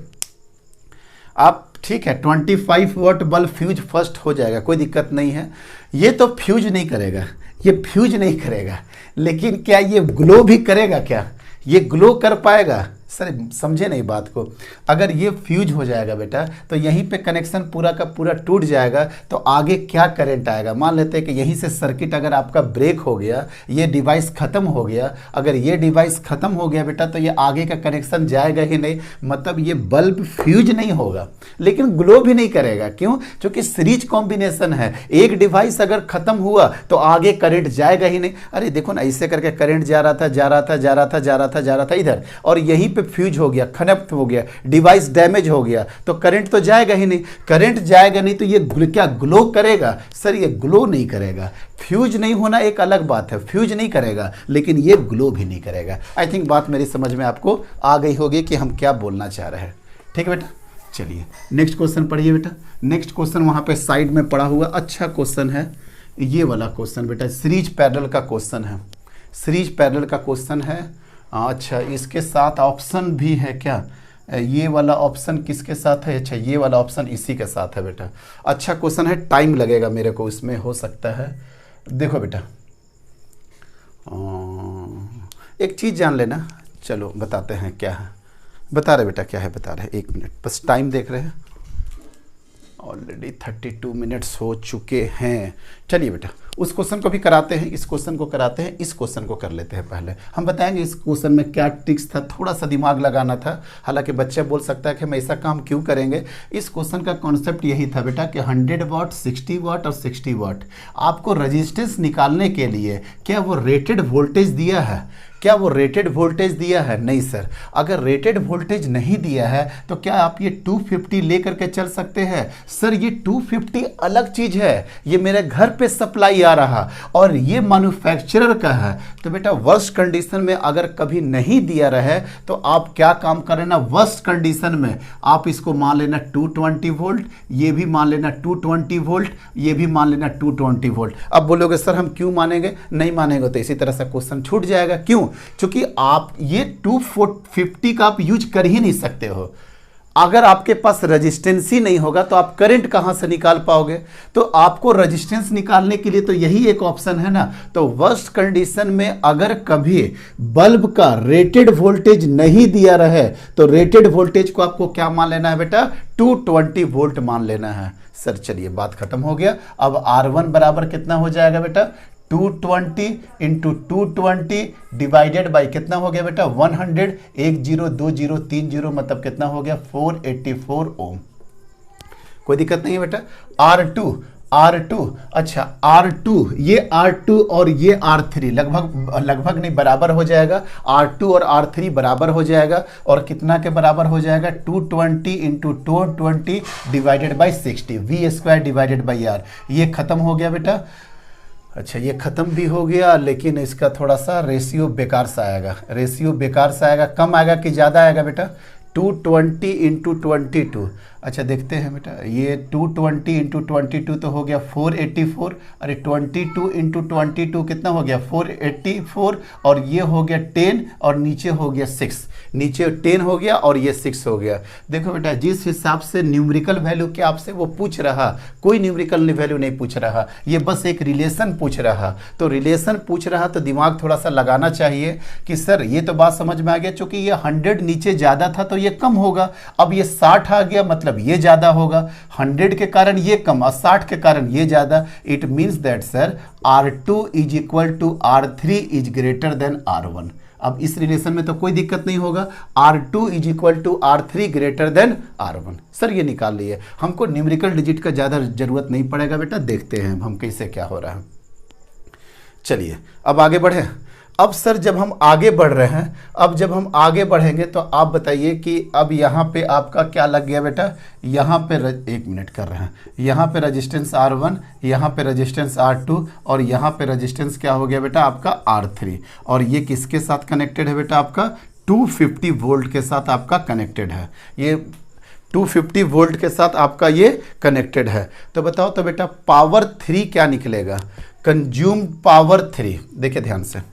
आप, ठीक है 25 वाट बल्ब फ्यूज फर्स्ट हो जाएगा, कोई दिक्कत नहीं है। ये तो फ्यूज नहीं करेगा, ये फ्यूज नहीं करेगा, लेकिन क्या ये ग्लो भी करेगा, क्या ये ग्लो कर पाएगा सर, समझे नहीं बात को। अगर ये फ्यूज हो जाएगा बेटा, तो यहीं पे कनेक्शन पूरा का पूरा टूट जाएगा, तो आगे क्या करंट आएगा। मान लेते हैं कि यहीं से सर्किट अगर आपका ब्रेक हो गया, ये डिवाइस ख़त्म हो गया, अगर ये डिवाइस ख़त्म हो गया बेटा, तो ये आगे का कनेक्शन जाएगा ही नहीं, मतलब ये बल्ब फ्यूज नहीं होगा, लेकिन ग्लो भी नहीं करेगा। क्यों? क्योंकि सीरीज कॉम्बिनेशन है, एक डिवाइस अगर ख़त्म हुआ तो आगे करंट जाएगा ही नहीं। अरे देखो ना, ऐसे करके करंट जा रहा था, जा रहा था, जा रहा था, जा रहा था, जा रहा था इधर, और यहीं पे फ्यूज हो गया, खनप्त हो गया, डिवाइस डैमेज हो गया, तो करंट तो जाएगा ही नहीं। करंट जाएगा नहीं तो ये क्या ग्लो करेगा सर, ये ग्लो नहीं करेगा। फ्यूज नहीं होना एक अलग बात है, फ्यूज नहीं करेगा, लेकिन ये ग्लो भी नहीं करेगा। आई थिंक बात मेरी समझ में आपको आ गई होगी कि हम क्या बोलना चाह रहे हैं। ठीक है बेटा, चलिए नेक्स्ट क्वेश्चन पढ़िए बेटा। नेक्स्ट क्वेश्चन वहां पे साइड में पड़ा हुआ अच्छा क्वेश्चन है, ये वाला क्वेश्चन बेटा सीरीज पैरेलल का क्वेश्चन है, सीरीज पैरेलल का क्वेश्चन है। अच्छा, इसके साथ ऑप्शन भी है क्या, ये वाला ऑप्शन किसके साथ है, अच्छा ये वाला ऑप्शन इसी के साथ है बेटा। अच्छा क्वेश्चन है, टाइम लगेगा मेरे को इसमें, हो सकता है। देखो बेटा एक चीज़ जान लेना, चलो बताते हैं क्या है, बता रहे बेटा क्या है, बता रहे, 1 मिनट बस टाइम देख रहे हैं, ऑलरेडी 32 मिनट्स हो चुके हैं। चलिए बेटा उस क्वेश्चन को भी कराते हैं, इस क्वेश्चन को कराते हैं, इस क्वेश्चन को कर लेते हैं पहले। हम बताएंगे इस क्वेश्चन में क्या ट्रिक्स था, थोड़ा सा दिमाग लगाना था। हालांकि बच्चा बोल सकता है कि हम ऐसा काम क्यों करेंगे। इस क्वेश्चन का कॉन्सेप्ट यही था बेटा कि 100 वाट, 60 वाट और 60 वाट आपको रजिस्टेंस निकालने के लिए क्या वो रेटेड वोल्टेज दिया है, क्या वो रेटेड वोल्टेज दिया है? नहीं सर, अगर रेटेड वोल्टेज नहीं दिया है तो क्या आप ये 250 लेकर के चल सकते हैं? सर ये 250 अलग चीज़ है, ये मेरे घर पे सप्लाई आ रहा और ये मैन्युफैक्चरर का है। तो बेटा वर्स्ट कंडीशन में अगर कभी नहीं दिया रहे तो आप क्या काम करें ना, वर्स्ट कंडीशन में आप इसको मान लेना 220 वोल्ट, ये भी मान लेना 220 वोल्ट, ये भी मान लेना 220 वोल्ट। अब बोलोगे सर हम क्यों मानेंगे? नहीं मानेंगे तो इसी तरह से क्वेश्चन छूट जाएगा। क्यों? क्योंकि आप ये 250 का आप यूज कर ही नहीं सकते हो। अगर आपके पास रेजिस्टेंस ही नहीं होगा तो आप करंट कहां से निकाल पाओगे? तो आपको रेजिस्टेंस निकालने के लिए तो यही एक ऑप्शन है ना। तो वर्स्ट कंडीशन में अगर कभी बल्ब का रेटेड वोल्टेज नहीं दिया रहे तो रेटेड वोल्टेज को आपको क्या मान लेना है बेटा? 220 वोल्ट मान लेना है। सर चलिए बात खत्म हो गया। अब R1 बराबर कितना हो जाएगा बेटा? 220 इंटू 220 डिवाइडेड बाई कितना हो गया बेटा 100, 102030 मतलब कितना हो गया 484 ओम। कोई दिक्कत नहीं है बेटा। R2 अच्छा R2, ये R2 और ये R3 लगभग नहीं बराबर हो जाएगा। R2 और R3 बराबर हो जाएगा और कितना के बराबर हो जाएगा 220 into 220 divided by 60 V² divided by R। ये खत्म हो गया बेटा। अच्छा ये ख़त्म भी हो गया, लेकिन इसका थोड़ा सा रेशियो बेकार सा आएगा, कम आएगा कि ज़्यादा आएगा बेटा 220 इंटू 22। अच्छा देखते हैं बेटा, ये 220 इंटू 22 तो हो गया 484, अरे 22 इंटू 22 कितना हो गया 484, और ये हो गया 10 और नीचे हो गया 6, नीचे 10 हो गया और ये 6 हो गया। देखो बेटा जिस हिसाब से न्यूमेरिकल वैल्यू के आपसे वो पूछ रहा, कोई न्यूमेरिकल वैल्यू नहीं पूछ रहा, ये बस एक रिलेशन पूछ रहा। तो रिलेशन पूछ रहा तो दिमाग थोड़ा सा लगाना चाहिए कि सर ये तो बात समझ में आ गया, चूंकि ये 100 नीचे ज़्यादा था तो ये कम होगा, अब ये 60 आ गया मतलब ये ज़्यादा होगा, 100 के कारण ये कम और 60 के कारण ये ज़्यादा। It means that sir R2 is equal to R3 is greater than R1। अब इस रिलेशन में तो कोई दिक्कत नहीं होगा, R2 is equal to R3 greater than R1। Sir ये निकाल लिए, हमको न्यूमेरिकल डिजिट का ज़्यादा जरूरत नहीं पड़ेगा बेटा, देखते हैं हम कैसे क्या हो रहा है। चलिए अब आगे बढ़े। अब सर जब हम आगे बढ़ रहे हैं, अब जब हम आगे बढ़ेंगे तो आप बताइए कि अब यहाँ पे आपका क्या लग गया बेटा, यहाँ पे एक मिनट कर रहे हैं, यहाँ पे रेजिस्टेंस R1, यहाँ पे रेजिस्टेंस R2 और यहाँ पे रेजिस्टेंस क्या हो गया बेटा आपका R3, और ये किसके साथ कनेक्टेड है बेटा आपका 250 वोल्ट के साथ आपका कनेक्टेड है, ये 250 वोल्ट के साथ आपका ये कनेक्टेड है। तो बताओ तो बेटा पावर 3 क्या निकलेगा, कंज्यूम पावर 3। देखिए ध्यान से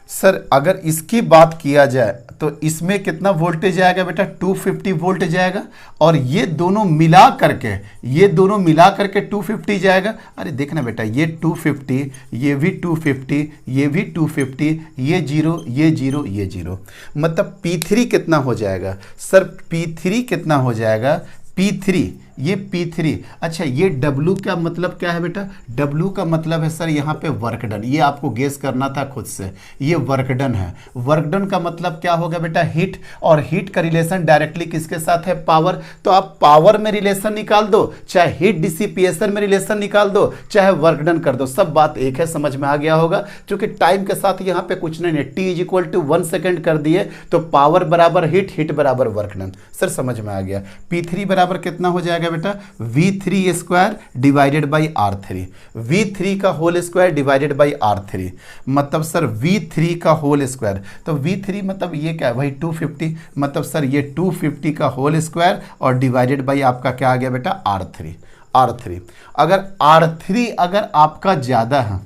सर, अगर इसकी बात किया जाए तो इसमें कितना वोल्टेज आएगा बेटा 250 वोल्ट जाएगा, और ये दोनों मिला करके 250 जाएगा। अरे देखना बेटा ये 250, ये भी 250, ये भी 250, ये 0, ये 0, ये 0, मतलब P3 कितना हो जाएगा सर, P3 कितना हो जाएगा P3, ये P3। अच्छा ये W का मतलब क्या है बेटा, W का मतलब है सर यहाँ पे वर्क डन, ये आपको गेस करना था खुद से, ये वर्क डन है। वर्क डन का मतलब क्या होगा बेटा हीट, और हीट का रिलेशन डायरेक्टली किसके साथ है पावर। तो आप पावर में रिलेशन निकाल दो, चाहे हीट डिसिपिएशन में रिलेशन निकाल दो, चाहे वर्क डन कर दो, सब बात एक है, समझ में आ गया होगा। क्योंकि टाइम के साथ यहाँ पे कुछ नहीं है, T is equal to 1 second कर दिए तो पावर बराबर हीट, हीट बराबर वर्क डन। सर समझ में आ गया। P3 बराबर कितना हो जाएगा बेटा V3 square divided by R3, V3 का whole square divided by R3, मतलब सर V3 का होल स्क्वायर, तो V3 मतलब ये क्या है भाई 250, मतलब सर ये 250 का होल स्क्वायर और डिवाइडेड बाई आपका क्या आ गया बेटा R3। अगर R3 अगर आपका ज़्यादा है,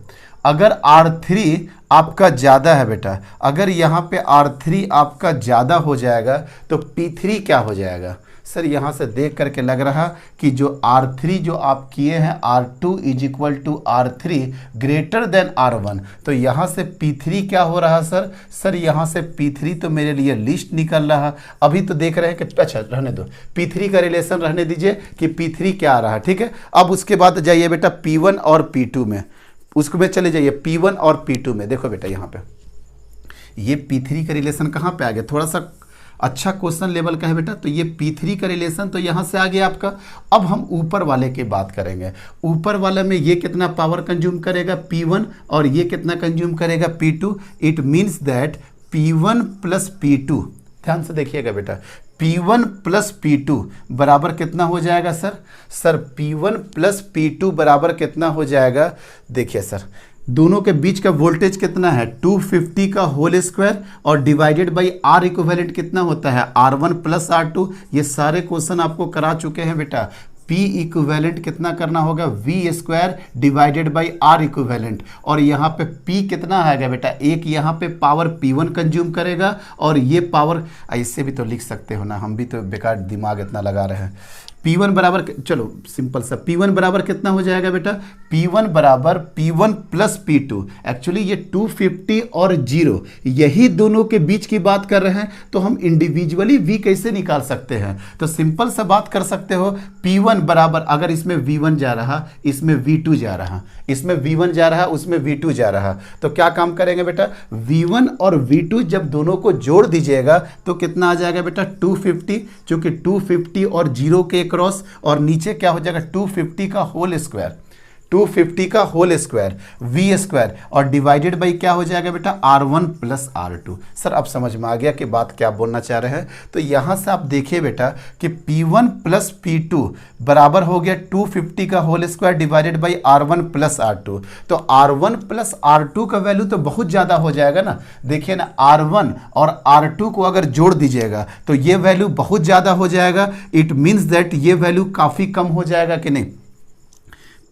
अगर R3 आपका ज़्यादा है बेटा, अगर यहाँ पे R3 आपका ज़्यादा हो जाएगा तो P3 क्या हो जाएगा। सर यहाँ से देख करके लग रहा कि जो R3 जो आप किए हैं R2 is equal to R3 greater than R1, तो यहाँ से P3 क्या हो रहा सर यहाँ से P3 तो मेरे लिए लिस्ट निकल रहा। अभी तो देख रहे हैं कि अच्छा रहने दो, P3 का रिलेशन रहने दीजिए कि P3 क्या आ रहा है, ठीक है। अब उसके बाद जाइए बेटा P1 और P2 में, उसको में चले जाइए P1 और P2 में। देखो बेटा यहाँ पे ये P3 का रिलेशन कहाँ पे आ गया, थोड़ा सा अच्छा क्वेश्चन लेवल का है बेटा। तो ये P3 का रिलेशन तो यहाँ से आ गया आपका। अब हम ऊपर वाले की बात करेंगे, ऊपर वाले में ये कितना पावर कंज्यूम करेगा P1 और ये कितना कंज्यूम करेगा P2। It means that P1 plus P2, ध्यान से देखिएगा बेटा, P1 प्लस P2 बराबर कितना हो जाएगा सर P1 प्लस P2 बराबर कितना हो जाएगा। देखिए सर दोनों के बीच का वोल्टेज कितना है 250 का होल स्क्वायर और डिवाइडेड बाई R इक्विवेलेंट कितना होता है R1 प्लस R2। ये सारे क्वेश्चन आपको करा चुके हैं बेटा। P इक्विवेलेंट कितना करना होगा V square divided by R equivalent, और यहाँ पे P कितना आएगा बेटा, एक यहाँ पे पावर P1 कंज्यूम करेगा और ये पावर, ऐसे भी तो लिख सकते हो ना, हम भी तो बेकार दिमाग इतना लगा रहे हैं। P1 बराबर, चलो सिंपल सा, P1 बराबर कितना हो जाएगा बेटा, P1 बराबर P1 प्लस P2। एक्चुअली ये 250 और 0 यही दोनों के बीच की बात कर रहे हैं, तो हम इंडिविजुअली V कैसे निकाल सकते हैं? तो सिंपल सा बात कर सकते हो, P1 बराबर, अगर इसमें V1 जा रहा, इसमें V2 जा रहा, इसमें V1 जा रहा, उसमें V2 जा रहा, तो क्या काम करेंगे बेटा, V1 और V2 जब दोनों को जोड़ दीजिएगा तो कितना आ जाएगा बेटा, 250, क्योंकि 250 और 0 के क्रॉस, और नीचे क्या हो जाएगा, 250 का होल स्क्वायर, 250 का होल स्क्वायर वी स्क्वायर, और डिवाइडेड बाई क्या हो जाएगा बेटा, R1 प्लस R2। सर अब समझ में आ गया कि बात क्या बोलना चाह रहे हैं। तो यहां से आप देखिए बेटा कि P1 प्लस P2 बराबर हो गया 250 का whole square divided by R1 plus R2। तो R1 प्लस R2 का वैल्यू तो बहुत ज़्यादा हो जाएगा ना। देखिए ना, R1 और R2 को अगर जोड़ दीजिएगा तो ये वैल्यू बहुत ज़्यादा हो जाएगा। इट मीन्स दैट ये वैल्यू काफ़ी कम हो जाएगा कि नहीं।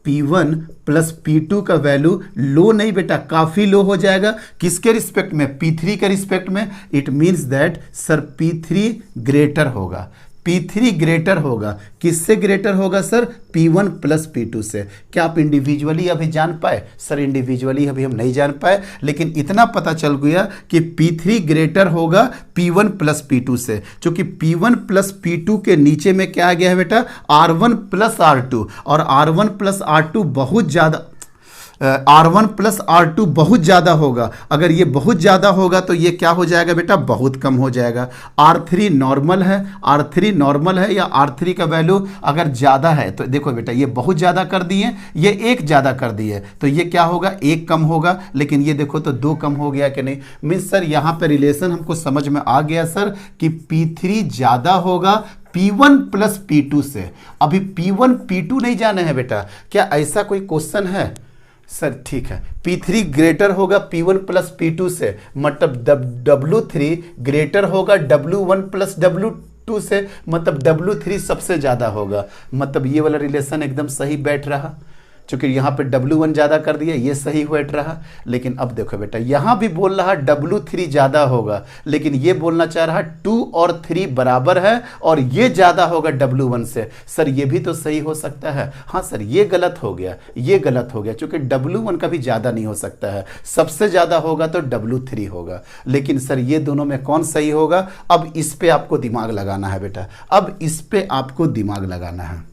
P1 प्लस P2 का वैल्यू लो नहीं बेटा, काफ़ी लो हो जाएगा। किसके रिस्पेक्ट में, P3 के रिस्पेक्ट में। It means that sir P3 greater होगा, P3 ग्रेटर होगा। किससे ग्रेटर होगा सर, P1 प्लस P2 से। क्या आप इंडिविजुअली अभी जान पाए? सर इंडिविजुअली अभी हम नहीं जान पाए, लेकिन इतना पता चल गया कि P3 ग्रेटर होगा P1 प्लस P2 से, क्योंकि P1 प्लस P2 के नीचे में क्या आ गया है बेटा, R1 प्लस R2, और R1 प्लस R2 बहुत ज़्यादा, R1 प्लस R2 बहुत ज़्यादा होगा। अगर ये बहुत ज़्यादा होगा तो ये क्या हो जाएगा बेटा, बहुत कम हो जाएगा। R3 नॉर्मल है, R3 नॉर्मल है, या R3 का वैल्यू अगर ज़्यादा है तो देखो बेटा ये बहुत ज़्यादा कर दिए, ये एक ज़्यादा कर दिए, तो ये क्या होगा, एक कम होगा। लेकिन ये देखो तो दो कम हो गया कि नहीं। मीन्स सर यहाँ पे रिलेशन हमको समझ में आ गया सर कि P3 ज़्यादा होगा P1 प्लस P2 से। अभी P1 P2 नहीं जाने हैं बेटा, क्या ऐसा कोई क्वेश्चन है? सर ठीक है, P3 ग्रेटर होगा P1 प्लस P2 से, मतलब W3 ग्रेटर होगा W1 प्लस W2 से, मतलब W3 सबसे ज़्यादा होगा। मतलब ये वाला रिलेशन एकदम सही बैठ रहा, चूँकि यहाँ पे W1 ज़्यादा कर दिया, ये सही बैठ रहा। लेकिन अब देखो बेटा, यहाँ भी बोल रहा W3 ज़्यादा होगा, लेकिन ये बोलना चाह रहा 2 और 3 बराबर है और ये ज़्यादा होगा W1 से। सर ये भी तो सही हो सकता है। हाँ सर ये गलत हो गया, ये गलत हो गया, क्योंकि W1 का भी ज़्यादा नहीं हो सकता है, सबसे ज़्यादा होगा तो W3 होगा। लेकिन सर ये दोनों में कौन सही होगा? अब इस पर आपको दिमाग लगाना है बेटा, अब इस पर आपको दिमाग लगाना है।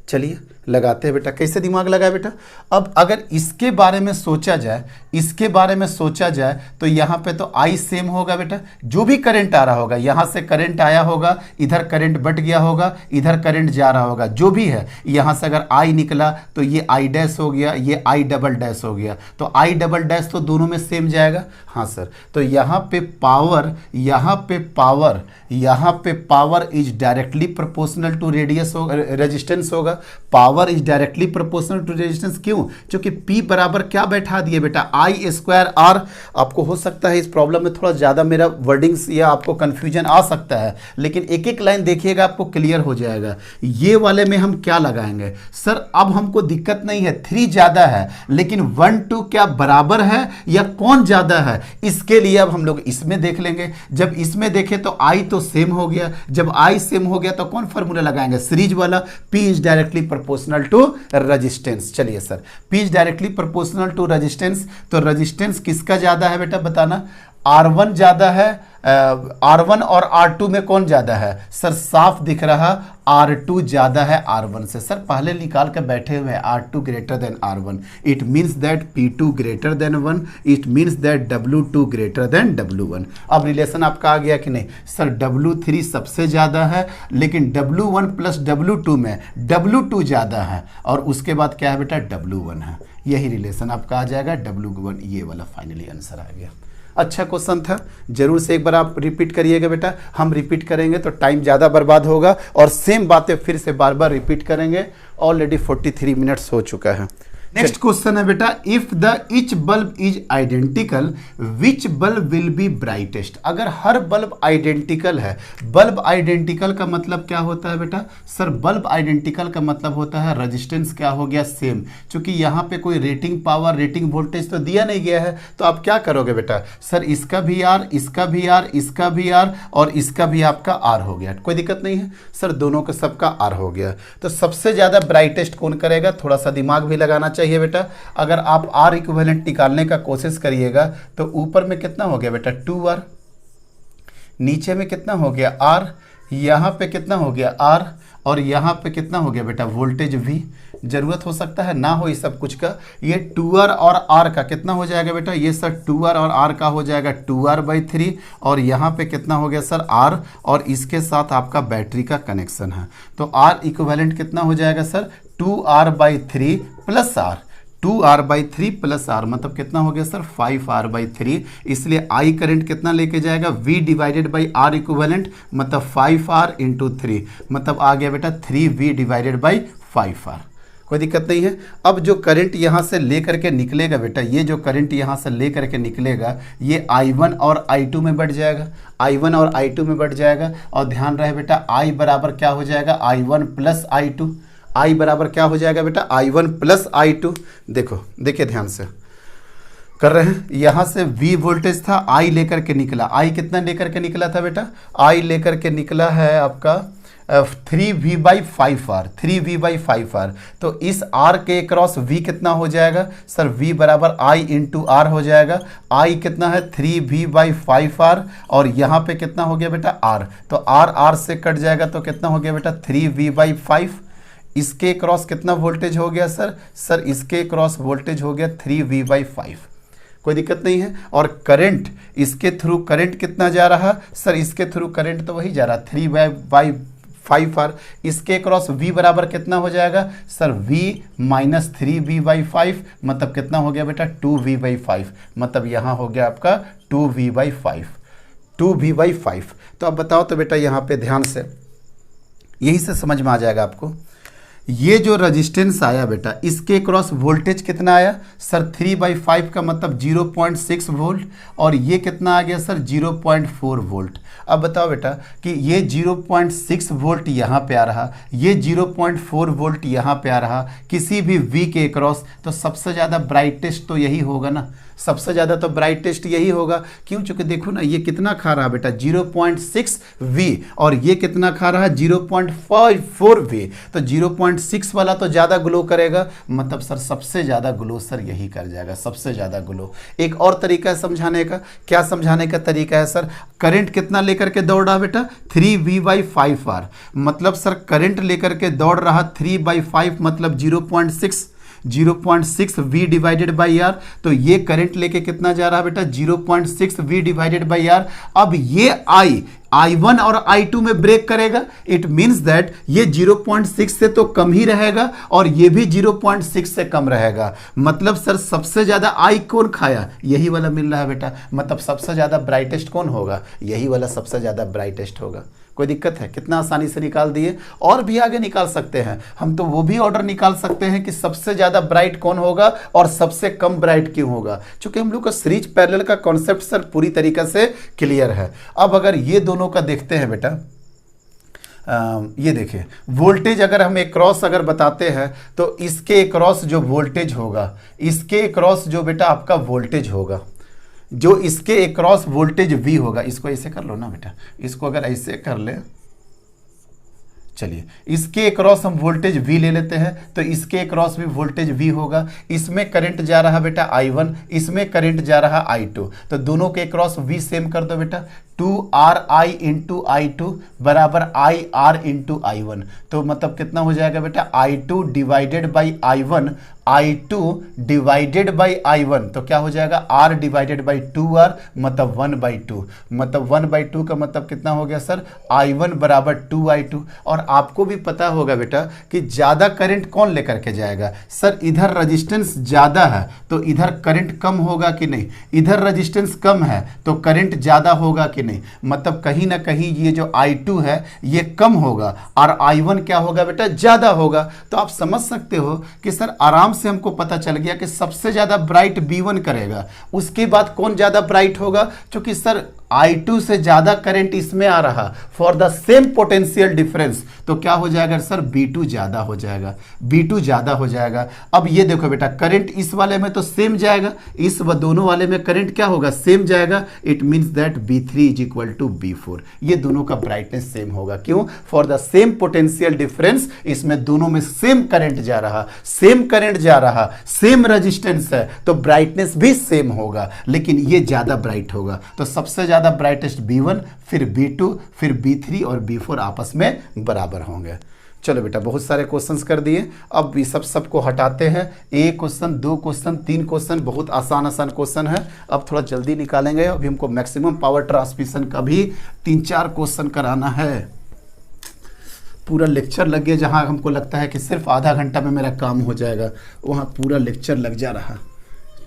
चलिए लगाते हैं बेटा। कैसे दिमाग लगाए बेटा? अब अगर इसके बारे में सोचा जाए, इसके बारे में सोचा जाए तो यहाँ पे तो I सेम होगा बेटा। जो भी करंट आ रहा होगा, यहाँ से करंट आया होगा, इधर करंट बट गया होगा, इधर करंट जा रहा होगा, जो भी है, यहाँ से अगर I निकला तो ये I डैश हो गया, ये I डबल डैश हो गया, तो I डबल डैश तो दोनों में सेम जाएगा। हाँ सर, तो यहाँ पे पावर, यहाँ पे पावर, यहाँ पे power is directly proportional to radius होगा, रेजिस्टेंस होगा। Power is directly proportional to resistance. क्यों? क्योंकि P बराबर क्या बैठा दिए बेटा, I स्क्वायर R। आपको हो सकता है इस प्रॉब्लम में थोड़ा ज़्यादा मेरा वर्डिंग्स या आपको कन्फ्यूजन आ सकता है, लेकिन एक एक लाइन देखिएगा आपको क्लियर हो जाएगा। ये वाले में हम क्या लगाएंगे? सर अब हमको दिक्कत नहीं है, 3 ज़्यादा है, लेकिन 1 2 क्या बराबर है या कौन ज़्यादा है, इसके लिए अब हम लोग इसमें देख लेंगे। जब इसमें देखें तो I तो सेम हो गया, जब I सेम हो गया तो कौन फार्मूला लगाएंगे, सीरीज वाला, P is directly proportional to resistance. चलिए sir, P is directly proportional to resistance, तो रेजिस्टेंस किसका ज़्यादा है बेटा बताना? R1 ज़्यादा है, R1 और R2 में कौन ज़्यादा है? सर साफ दिख रहा R2 ज़्यादा है R1 से। सर पहले निकाल कर बैठे हुए हैं R2 greater than R1। It means that P2 greater than 1, it means that W2 greater than W1। अब रिलेशन आपका आ गया कि नहीं? सर W3 सबसे ज़्यादा है, लेकिन W1 प्लस W2 में W2 ज़्यादा है, और उसके बाद क्या है बेटा, W1 है। यही रिलेशन आपका आ जाएगा W1। ये वाला फाइनली आंसर आ गया। अच्छा क्वेश्चन था, जरूर से एक बार आप रिपीट करिएगा बेटा। हम रिपीट करेंगे तो टाइम ज़्यादा बर्बाद होगा, और सेम बातें फिर से बार बार रिपीट करेंगे। ऑलरेडी 43 मिनट्स हो चुका है। नेक्स्ट क्वेश्चन है बेटा, if the each bulb is identical which bulb will be brightest. अगर हर बल्ब आइडेंटिकल है, बल्ब आइडेंटिकल का मतलब क्या होता है बेटा? सर बल्ब आइडेंटिकल का मतलब होता है रेजिस्टेंस क्या हो गया? सेम। चूंकि यहाँ पे कोई रेटिंग पावर, रेटिंग वोल्टेज तो दिया नहीं गया है, तो आप क्या करोगे बेटा? सर इसका भी आर, इसका भी आर, इसका भी आर और इसका भी आपका आर हो गया, कोई दिक्कत नहीं है सर, दोनों का सबका आर हो गया। तो सबसे ज्यादा ब्राइटेस्ट कौन करेगा? थोड़ा सा दिमाग भी लगाना चाहिए बेटा। अगर आप आर इक्विवेलेंट निकालने का कोशिश करिएगा तो ऊपर में कितना हो गया बेटा? 2R, नीचे में कितना हो गया? R, यहाँ पे कितना हो गया? R, और यहाँ पे कितना हो गया बेटा? Voltage V। जरूरत हो सकता है ना हो इस सब कुछ का, ये 2R और R का कितना हो जाएगा बेटा? ये सर 2R और R का हो जाएगा 2R/3 और यहाँ पे कितना हो गया सर? R, और इसके साथ आपका बैटरी का कनेक्शन है, तो R इक्विवेलेंट कितना हो जाएगा sir? 2R/3 plus R, 2R/3 plus R मतलब कितना हो गया सर? 5R/3। इसलिए I करंट कितना लेके जाएगा? V divided by R equivalent मतलब 5R इंटू 3 मतलब आ गया बेटा 3V डिवाइडेड बाई 5R। कोई दिक्कत नहीं है। अब जो करंट यहाँ से लेकर के निकलेगा बेटा, ये जो करंट यहाँ से लेकर के निकलेगा ये I1 और I2 में बढ़ जाएगा, I1 और I2 में बढ़ जाएगा। और ध्यान रहे बेटा I बराबर क्या हो जाएगा? I1 plus I2। I बराबर क्या हो जाएगा बेटा? I1 plus I2। देखो, देखिए ध्यान से कर रहे हैं। यहाँ से V वोल्टेज था, I लेकर के निकला। I कितना लेकर के निकला था बेटा? I लेकर के निकला है आपका 3V/5R, 3V/5R। तो इस R के क्रॉस V कितना हो जाएगा सर? V बराबर I इंटू R हो जाएगा। I कितना है? 3V/5R और यहाँ पे कितना हो गया बेटा? R। तो R से कट जाएगा तो कितना हो गया बेटा? 3V/5। इसके क्रॉस कितना वोल्टेज हो गया सर? सर इसके क्रॉस वोल्टेज हो गया 3V/5। कोई दिक्कत नहीं है। और करंट, इसके थ्रू करंट कितना जा रहा? सर इसके थ्रू करंट तो वही जा रहा 3V/5R। इसके क्रॉस V बराबर कितना हो जाएगा सर? V माइनस 3V/5 मतलब कितना हो गया बेटा? 2V/5 मतलब यहाँ हो गया आपका 2V/5, 2V/5। तो अब बताओ तो बेटा यहाँ पे ध्यान से, यही से समझ में आ जाएगा आपको। ये जो रेजिस्टेंस आया बेटा, इसके क्रॉस वोल्टेज कितना आया सर? 3/5 का मतलब 0.6 वोल्ट और ये कितना आ गया सर? 0.4 वोल्ट। अब बताओ बेटा कि ये 0.6 वोल्ट यहाँ पे आ रहा, ये 0.4 वोल्ट यहाँ पे आ रहा किसी भी V के क्रॉस, तो सबसे ज़्यादा ब्राइटेस्ट तो यही होगा ना, सबसे ज़्यादा तो ब्राइटेस्ट यही होगा। क्यों? चूँकि देखो ना ये कितना खा रहा बेटा? 0.6 V और ये कितना खा रहा है? 0.54 V। तो 0.6 वाला तो ज़्यादा ग्लो करेगा, मतलब सर सबसे ज़्यादा ग्लो सर यही कर जाएगा, सबसे ज़्यादा ग्लो। एक और तरीका है समझाने का। क्या समझाने का तरीका है सर? करंट कितना लेकर के दौड़ रहा बेटा? 3V/5R मतलब सर करंट लेकर के दौड़ रहा 3/5 मतलब 0.6 V डिवाइडेड बाई R। तो ये करंट लेके कितना जा रहा है बेटा? 0.6 V डिवाइडेड बाई R। अब ये I1 और I2 में ब्रेक करेगा, इट मीन्स दैट ये 0.6 से तो कम ही रहेगा और ये भी 0.6 से कम रहेगा। मतलब सर सबसे ज्यादा I कौन खाया? यही वाला मिल रहा है बेटा, मतलब सबसे ज्यादा ब्राइटेस्ट कौन होगा? यही वाला सबसे ज्यादा ब्राइटेस्ट होगा। कोई दिक्कत है? कितना आसानी से निकाल दिए। और भी आगे निकाल सकते हैं हम, तो वो भी ऑर्डर निकाल सकते हैं कि सबसे ज्यादा ब्राइट कौन होगा और सबसे कम ब्राइट क्यों होगा, क्योंकि हम लोग का सीरीज पैरेलल का कॉन्सेप्ट सर पूरी तरीके से क्लियर है। अब अगर ये दोनों का देखते हैं बेटा, ये देखिए वोल्टेज अगर हम एक क्रॉस अगर बताते हैं तो इसके क्रॉस जो वोल्टेज होगा, इसके क्रॉस जो बेटा आपका वोल्टेज होगा, जो इसके अक्रॉस वोल्टेज V होगा, इसको ऐसे कर लो ना बेटा, इसको अगर ऐसे कर ले, चलिए इसके अक्रॉस हम वोल्टेज V ले लेते हैं, तो इसके अक्रॉस भी वोल्टेज V होगा। इसमें करंट जा रहा बेटा I1, इसमें करंट जा रहा I2, तो दोनों के अक्रॉस V सेम कर दो बेटा। 2RI इंटू I2 बराबर IR इंटू I1, तो मतलब कितना हो जाएगा बेटा? I2 divided by I1, I2 divided by I1, तो क्या हो जाएगा? R डिवाइडेड बाई 2R मतलब 1/2, मतलब 1/2 का मतलब कितना हो गया सर? I1 बराबर 2I2। और आपको भी पता होगा बेटा कि ज़्यादा करंट कौन लेकर के जाएगा सर? इधर रजिस्टेंस ज़्यादा है तो इधर करंट कम होगा कि नहीं? इधर रजिस्टेंस कम है तो करंट ज़्यादा होगा कि नहीं, मतलब कहीं ना कहीं ये जो I2 है ये कम होगा और I1 क्या होगा बेटा, ज़्यादा होगा। तो आप समझ सकते हो कि सर आराम से हमको पता चल गया कि सबसे ज़्यादा ब्राइट B1 करेगा, उसके बाद कौन ज़्यादा ब्राइट होगा, क्योंकि सर I2 से ज़्यादा करंट इसमें आ रहा for the same potential difference, तो क्या हो जाएगा सर, B2 ज़्यादा हो जाएगा, B2 ज़्यादा हो जाएगा। अब ये देखो बेटा, करंट इस वाले में तो सेम जाएगा, इस दोनों वाले में करंट क्या होगा, सेम जाएगा। It means that B3 is equal to B4, ये दोनों का ब्राइटनेस सेम होगा। क्यों, for the same potential difference, इसमें दोनों में सेम करंट जा रहा, सेम करंट जा रहा, सेम रेजिस्टेंस है, तो ब्राइटनेस भी सेम होगा, लेकिन ये ज़्यादा ब्राइट होगा। तो सबसे ज़्यादा ब्राइटेस्ट B1, फिर B2, फिर B3 और B4 आपस में बराबर होंगे। चलो बेटा, बहुत सारे क्वेश्चंस कर दिए, अब ये सबको हटाते हैं। 1 क्वेश्चन, 2 क्वेश्चन, 3 क्वेश्चन, बहुत आसान क्वेश्चन है। अब थोड़ा जल्दी निकालेंगे, अभी हमको मैक्सिमम पावर ट्रांसमिशन का भी 3-4 क्वेश्चन कराना है। पूरा लेक्चर लग गया, जहाँ हमको लगता है कि सिर्फ आधा घंटा में मेरा काम हो जाएगा, वहाँ पूरा लेक्चर लग जा रहा।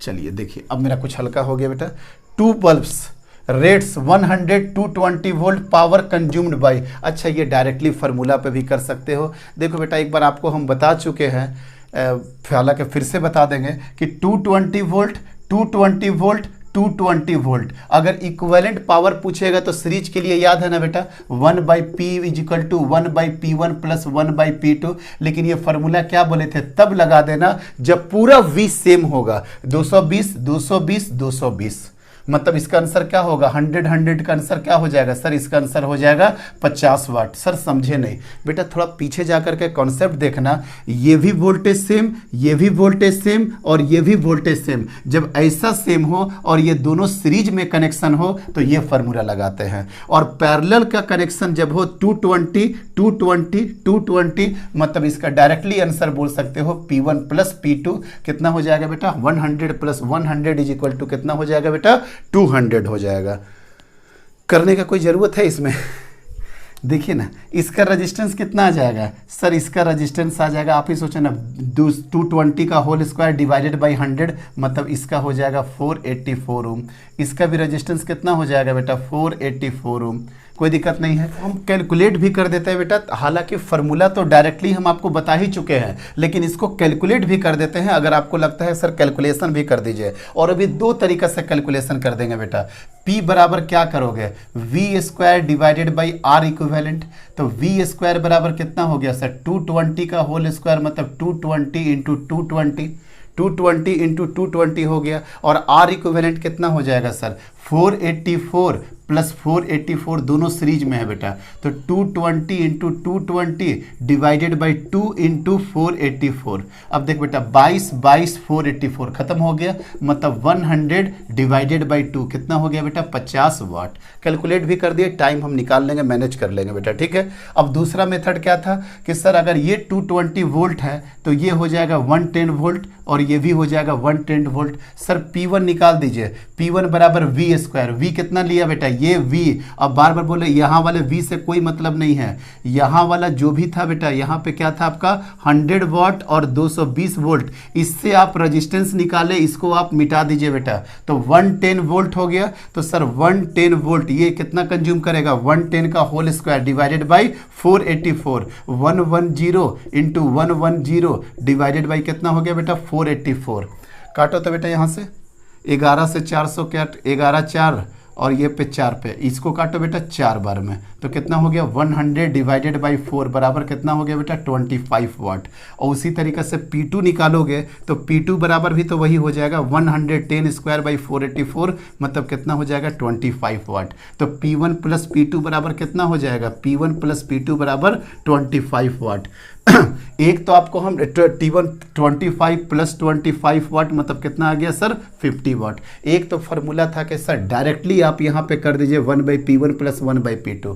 चलिए देखिए, अब मेरा कुछ हल्का हो गया बेटा। 2 bulbs rates 100-220 volt power consumed bye, अच्छा ये डायरेक्टली फार्मूला पे भी कर सकते हो। देखो बेटा, एक बार आपको हम बता चुके हैं, हालांकि फिर से बता देंगे कि 220 वोल्ट 220 वोल्ट 220 वोल्ट, अगर इक्विवेलेंट पावर पूछेगा तो सीरीज के लिए याद है ना बेटा, 1/P is equal to 1/P1 plus 1/P2। लेकिन ये फार्मूला क्या बोले थे, तब लगा देना जब पूरा V सेम होगा, 220 220 220, मतलब इसका आंसर क्या होगा, 100 का आंसर क्या हो जाएगा सर, इसका आंसर हो जाएगा 50 वाट। सर समझे नहीं बेटा, थोड़ा पीछे जाकर के कॉन्सेप्ट देखना, ये भी वोल्टेज सेम, ये भी वोल्टेज सेम और ये भी वोल्टेज सेम। जब ऐसा सेम हो और ये दोनों सीरीज में कनेक्शन हो तो ये फार्मूला लगाते हैं। और पैरेलल का कनेक्शन जब हो 220 220 220, मतलब इसका डायरेक्टली आंसर बोल सकते हो P1 प्लस P2 कितना हो जाएगा बेटा, 100 प्लस 100 इज इक्वल टू कितना हो जाएगा बेटा, 200 हो जाएगा। करने का कोई ज़रूरत है इसमें देखिए ना, इसका रेजिस्टेंस कितना आ जाएगा सर, इसका रेजिस्टेंस आ जाएगा, आप ही सोचें ना, 220 का होल स्क्वायर डिवाइडेड बाई 100, मतलब इसका हो जाएगा 484 ओम। इसका भी रेजिस्टेंस कितना हो जाएगा बेटा, 484 ओम। कोई दिक्कत नहीं है, हम कैलकुलेट भी कर देते हैं बेटा। हालांकि फार्मूला तो डायरेक्टली हम आपको बता ही चुके हैं, लेकिन इसको कैलकुलेट भी कर देते हैं, अगर आपको लगता है सर कैलकुलेशन भी कर दीजिए। और अभी 2 तरीक़े से कैलकुलेशन कर देंगे बेटा। P बराबर क्या करोगे, V square divided by R equivalent, तो V स्क्वायर बराबर कितना हो गया सर, 220 का होल स्क्वायर, मतलब 220 इंटू 220, 220 इंटू 220 हो गया। और R इक्विवेलेंट कितना हो जाएगा सर, 484 प्लस 484, दोनों सीरीज में है बेटा, तो 220 इंटू 220 डिवाइडेड बाई 2 इंटू 484। अब देख बेटा, 22 22 484 खत्म हो गया, मतलब 100 डिवाइडेड बाई 2 कितना हो गया बेटा, 50 वाट। कैलकुलेट भी कर दिए, टाइम हम निकाल लेंगे, मैनेज कर लेंगे बेटा, ठीक है। अब दूसरा मेथड क्या था कि सर अगर ये 220 वोल्ट है तो ये हो जाएगा 110 वोल्ट और ये भी हो जाएगा 110 वोल्ट। सर P1 निकाल दीजिए, P1 बराबर V स्क्वायर, V कितना लिया बेटा, ये V। अब बार बार बोले यहाँ वाले V से कोई मतलब नहीं है, यहाँ वाला जो भी था बेटा, यहाँ पे क्या था आपका 100 वाट और 220 वोल्ट, इससे आप रेजिस्टेंस निकाले, इसको आप मिटा दीजिए बेटा, तो 110 वोल्ट हो गया। तो सर 110 वोल्ट ये कितना कंज्यूम करेगा, 110 का whole square divided by 484, 110 into 110 divided by कितना हो गया बेटा, 484। काटो तो बेटा, यहाँ से 11 से 400 काट, 11 4 और ये पे 4 पे, इसको काटो बेटा 4 बार में, तो कितना हो गया 100 डिवाइडेड बाई 4 बराबर कितना हो गया बेटा 25 वाट। और उसी तरीके से P2 निकालोगे तो P2 बराबर भी तो वही हो जाएगा 110 स्क्वायर बाई 484, मतलब कितना हो जाएगा 25 वाट। तो P1 प्लस P2 बराबर कितना हो जाएगा, P1 प्लस P2 बराबर 25 वाट। एक तो आपको हम T1 25 प्लस 25 वाट, मतलब कितना आ गया सर 50 वाट। एक तो फार्मूला था कि सर डायरेक्टली आप यहाँ पे कर दीजिए 1/P1 प्लस 1/P2,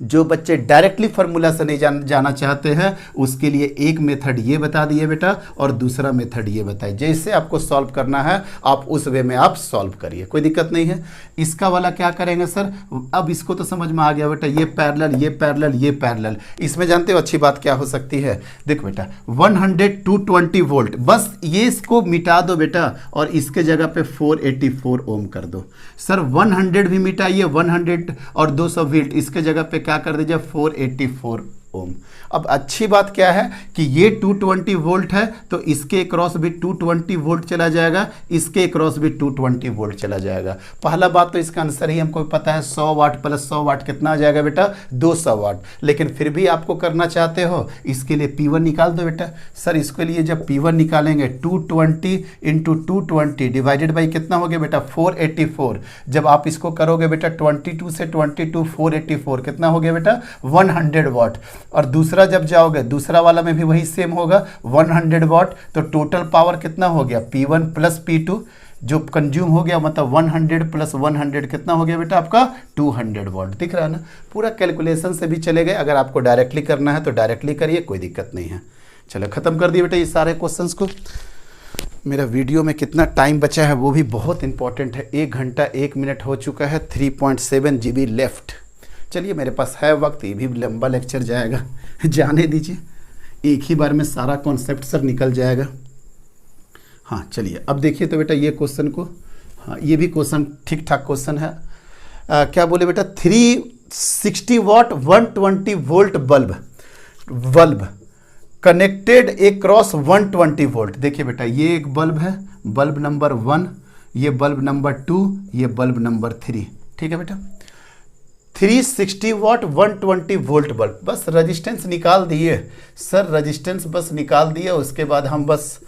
जो बच्चे डायरेक्टली फार्मूला से नहीं जाना चाहते हैं उसके लिए एक मेथड ये बता दिए बेटा और दूसरा मेथड ये बताइए। जैसे आपको सॉल्व करना है आप उस वे में आप सॉल्व करिए, कोई दिक्कत नहीं है। इसका वाला क्या करेंगे सर, अब इसको तो समझ में आ गया बेटा, ये पैरेलल ये पैरेलल ये पैरेलल। इसमें जानते हो अच्छी बात क्या हो सकती है, देखो बेटा 100 220 वोल्ट, बस ये इसको मिटा दो बेटा और इसके जगह पे 484 ओम कर दो। सर 100 भी मिटाइए, 100 और 200 वोल्ट इसके जगह पे क्या कर दीजिए 484 ओम। अब अच्छी बात क्या है कि ये 220 वोल्ट है तो इसके क्रॉस भी 220 वोल्ट चला जाएगा, इसके क्रॉस भी 220 वोल्ट चला जाएगा। पहला बात तो इसका आंसर ही हमको पता है 100 वाट प्लस 100 वाट कितना आ जाएगा बेटा 200 वाट। लेकिन फिर भी आपको करना चाहते हो इसके लिए P1 निकाल दो बेटा। सर इसके लिए जब P1 निकालेंगे 220 इंटू 220 डिवाइडेड बाई कितना हो गया बेटा 484। जब आप इसको करोगे बेटा 22 से 22 484 कितना हो गया बेटा 100 वाट। और दूसरा जब जाओगे दूसरा वाला में भी वही सेम होगा 100 वाट, तो टोटल पावर कितना हो गया P1 प्लस P2 जो कंज्यूम हो गया, मतलब 100 प्लस 100 कितना हो गया बेटा आपका 200 वाट। दिख रहा है ना, पूरा कैलकुलेशन से भी चले गए। अगर आपको डायरेक्टली करना है तो डायरेक्टली करिए, कोई दिक्कत नहीं है। चलो खत्म कर दिए बेटा ये सारे क्वेश्चंस को। मेरा वीडियो में कितना टाइम बचा है वो भी बहुत इंपॉर्टेंट है, 1 घंटा 1 मिनट हो चुका है, 3.7 GB लेफ्ट। चलिए मेरे पास है वक्त, ये भी लंबा लेक्चर जाएगा, जाने दीजिए, एक ही बार में सारा कॉन्सेप्ट सर निकल जाएगा। हाँ चलिए अब देखिए तो बेटा ये क्वेश्चन को, हाँ ये भी क्वेश्चन ठीक ठाक क्वेश्चन है। क्या बोले बेटा 360 वाट 120 volt bulb connected across 120 volt. देखिए बेटा ये एक बल्ब है, बल्ब नंबर 1, ये बल्ब नंबर 2, ये बल्ब नंबर 3, ठीक है बेटा। 360 वाट 120 वोल्ट बल्ब, बस रेजिस्टेंस निकाल दिए सर, रेजिस्टेंस बस निकाल दिए। उसके बाद हम बस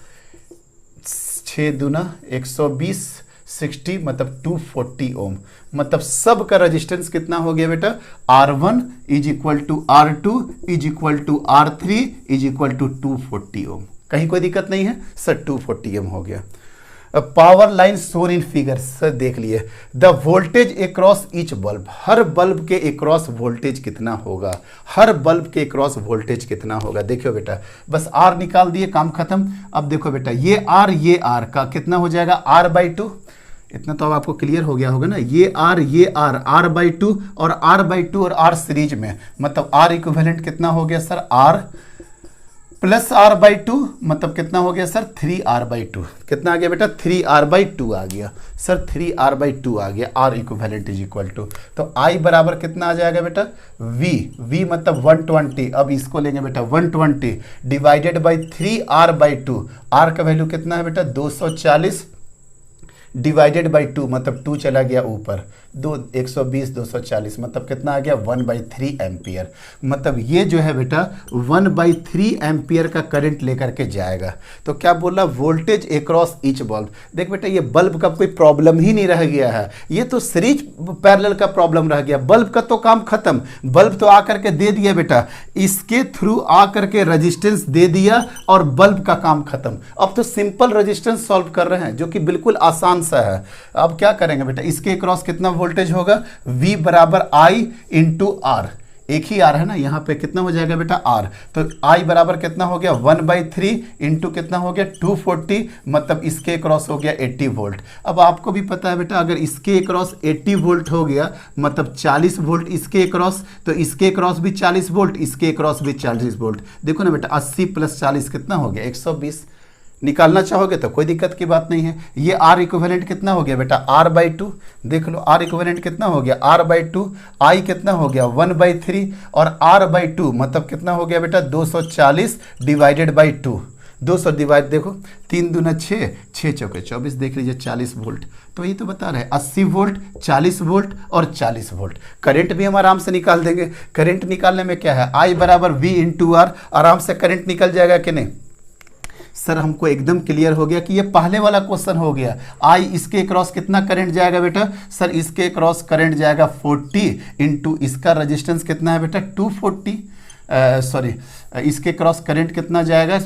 6 दूना 120 60 मतलब 240 ओम, मतलब सब का रेजिस्टेंस कितना हो गया बेटा R1 is equal to R2 is equal to R3 is equal to 240 ohm. कहीं कोई दिक्कत नहीं है सर, 240 ओम हो गया। Power line shown in figure, sir देख लिए the voltage across each bulb, हर बल्ब के अक्रॉस वोल्टेज कितना होगा, हर बल्ब के अक्रॉस वोल्टेज कितना होगा। देखियो बेटा बस R निकाल दिए, काम खत्म। अब देखो बेटा ये R का कितना हो जाएगा R/2, इतना तो अब आपको क्लियर हो गया होगा ना। ये R R/2 और R/2 और R सीरीज में, मतलब R इक्विवेलेंट कितना हो गया सर R प्लस R/2, मतलब कितना हो गया सर 3R/2। कितना आ गया बेटा 3R/2 आ गया सर, 3R/2 आ गया। R equivalent is equal to, तो I बराबर कितना आ जाएगा बेटा V मतलब 120। अब इसको लेंगे बेटा 120 डिवाइडेड बाई 3R/2, R का वैल्यू कितना है बेटा 240 डिवाइडेड बाई 2, मतलब 2 चला गया ऊपर, 120 240 मतलब कितना आ गया 1/3 एम्पियर। मतलब ये जो है बेटा 1/3 एम्पियर का करंट लेकर के जाएगा। तो क्या बोल रहा वोल्टेज अक्रॉस ईच बल्ब। देख बेटा ये बल्ब का कोई प्रॉब्लम ही नहीं रह गया है, ये तो सीरीज पैरेलल का प्रॉब्लम रह गया। बल्ब का तो काम खत्म, बल्ब तो आकर के दे दिया बेटा, इसके थ्रू आकर के रेजिस्टेंस दे दिया और बल्ब का काम खत्म। अब तो सिंपल रेजिस्टेंस सॉल्व कर रहे हैं जो कि बिल्कुल आसान सा है। अब क्या करेंगे बेटा, इसके अक्रॉस कितना वोल्टेज होगा V बराबर I इंटू R, एक ही R है ना, यहाँ पे कितना हो जाएगा बेटा R, तो I बराबर कितना हो गया 1/3 इंटू कितना हो गया 240, मतलब इसके क्रॉस हो गया 80 वोल्ट। अब आपको भी पता है बेटा अगर इसके क्रॉस 80 वोल्ट हो गया मतलब 40 वोल्ट इसके क्रॉस, तो इसके क्रॉस भी 40 वोल्ट, इसके क्रॉस भी 40 वोल्ट। देखो ना बेटा 80 प्लस 40 कितना हो गया 120। निकालना चाहोगे तो कोई दिक्कत की बात नहीं है। ये R इक्विवेलेंट कितना हो गया बेटा R/2, देख लो R इक्विवेलेंट कितना हो गया R/2, I कितना हो गया 1/3 और R/2 मतलब कितना हो गया बेटा 240 डिवाइडेड बाई 2, 200 डिवाइड, देखो 3 दूना 6, 6 चौके 24, देख लीजिए 40 वोल्ट। तो ये तो बता रहे 80 वोल्ट 40 वोल्ट और 40 वोल्ट। करंट भी हम आराम से निकाल देंगे। करंट निकालने में क्या है I बराबर V इंटू R, आराम से करंट निकल जाएगा कि नहीं सर। हमको एकदम क्लियर हो गया कि ये पहले वाला क्वेश्चन हो गया। I इसके क्रॉस कितना करंट जाएगा बेटा सर, इसके क्रॉस करंट जाएगा 40 इंटू इसका रेजिस्टेंस कितना है बेटा 240, सॉरी इसके क्रॉस करंट कितना जाएगा,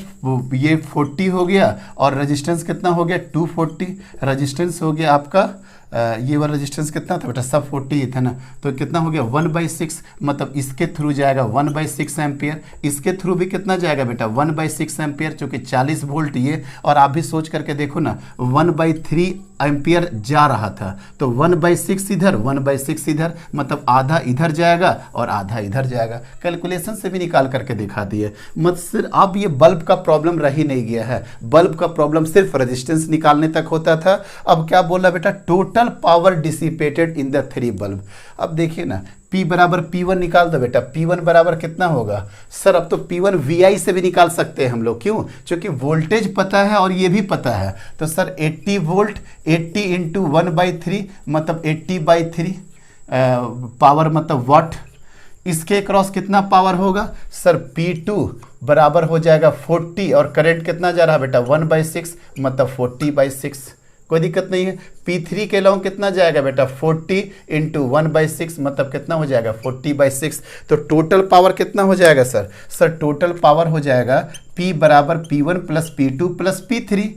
ये 40 हो गया और रेजिस्टेंस कितना हो गया 240, रेजिस्टेंस हो गया आपका ये वाला रेजिस्टेंस कितना था बेटा, सब 40 ही था ना, तो कितना हो गया 1/6, मतलब इसके थ्रू जाएगा 1/6 एम्पियर, इसके थ्रू भी कितना जाएगा बेटा 1/6 एम्पियर, चूँकि 40 वोल्ट ये, और आप भी सोच करके देखो ना 1/3 एम्पियर जा रहा था, तो 1/6 इधर 1/6 इधर, मतलब आधा इधर जाएगा और आधा इधर जाएगा। कैलकुलेशन से भी निकाल करके दिखा दिए। मत सिर्फ अब ये बल्ब का प्रॉब्लम रह ही नहीं गया है, बल्ब का प्रॉब्लम सिर्फ रेजिस्टेंस निकालने तक होता था। अब क्या बोला बेटा, total power dissipated in the 3 bulb. अब देखिए ना, P बराबर P1 निकाल दो बेटा, P1 बराबर कितना होगा सर, अब तो P1 VI से भी निकाल सकते हैं हम लोग, क्यों, क्योंकि वोल्टेज पता है और ये भी पता है। तो सर 80 वोल्ट 80 इंटू 1/3 मतलब 80/3 पावर मतलब वाट, इसके क्रॉस कितना पावर होगा सर, P2 बराबर हो जाएगा 40, और करंट कितना जा रहा है बेटा 1/6 मतलब 40/6, कोई दिक्कत नहीं है। P3 के लॉन्ग कितना जाएगा बेटा 40 इंटू 1/6 मतलब कितना हो जाएगा 40/6, तो टोटल पावर कितना हो जाएगा सर टोटल पावर हो जाएगा P बराबर P1 plus P2 plus P3,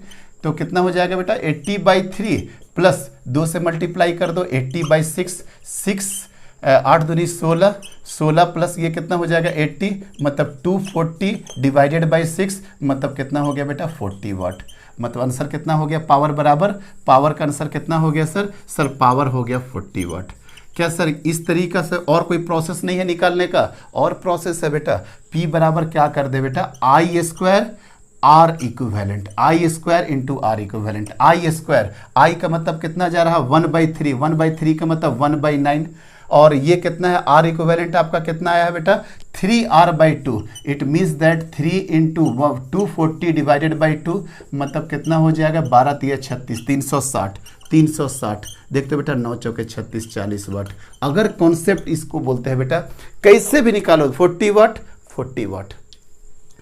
तो कितना हो जाएगा बेटा 80/3 प्लस 2 से मल्टीप्लाई कर दो 80/6, 6 8 दूनी 16, 16 प्लस ये कितना हो जाएगा 80 मतलब 240 डिवाइडेड बाई 6 मतलब कितना हो गया बेटा 40 वाट, मतलब आंसर कितना हो गया, पावर बराबर, पावर का आंसर कितना हो गया सर पावर हो गया 40 वाट। क्या सर इस तरीका से और कोई प्रोसेस नहीं है निकालने का, और प्रोसेस है बेटा, P बराबर क्या कर दे बेटा I square R equivalent, I square into R equivalent, I square, I का मतलब कितना जा रहा है 1/3, 1/3 का मतलब 1/9, और ये कितना है आर इक्विवेलेंट आपका कितना आया है बेटा 3R/2, it means that 3 into 240 divided by 2 मतलब कितना हो जाएगा 12 3 36 360 देखते बेटा 9 चौके 36 40 वाट। अगर कॉन्सेप्ट इसको बोलते हैं बेटा कैसे भी निकालो 40 वाट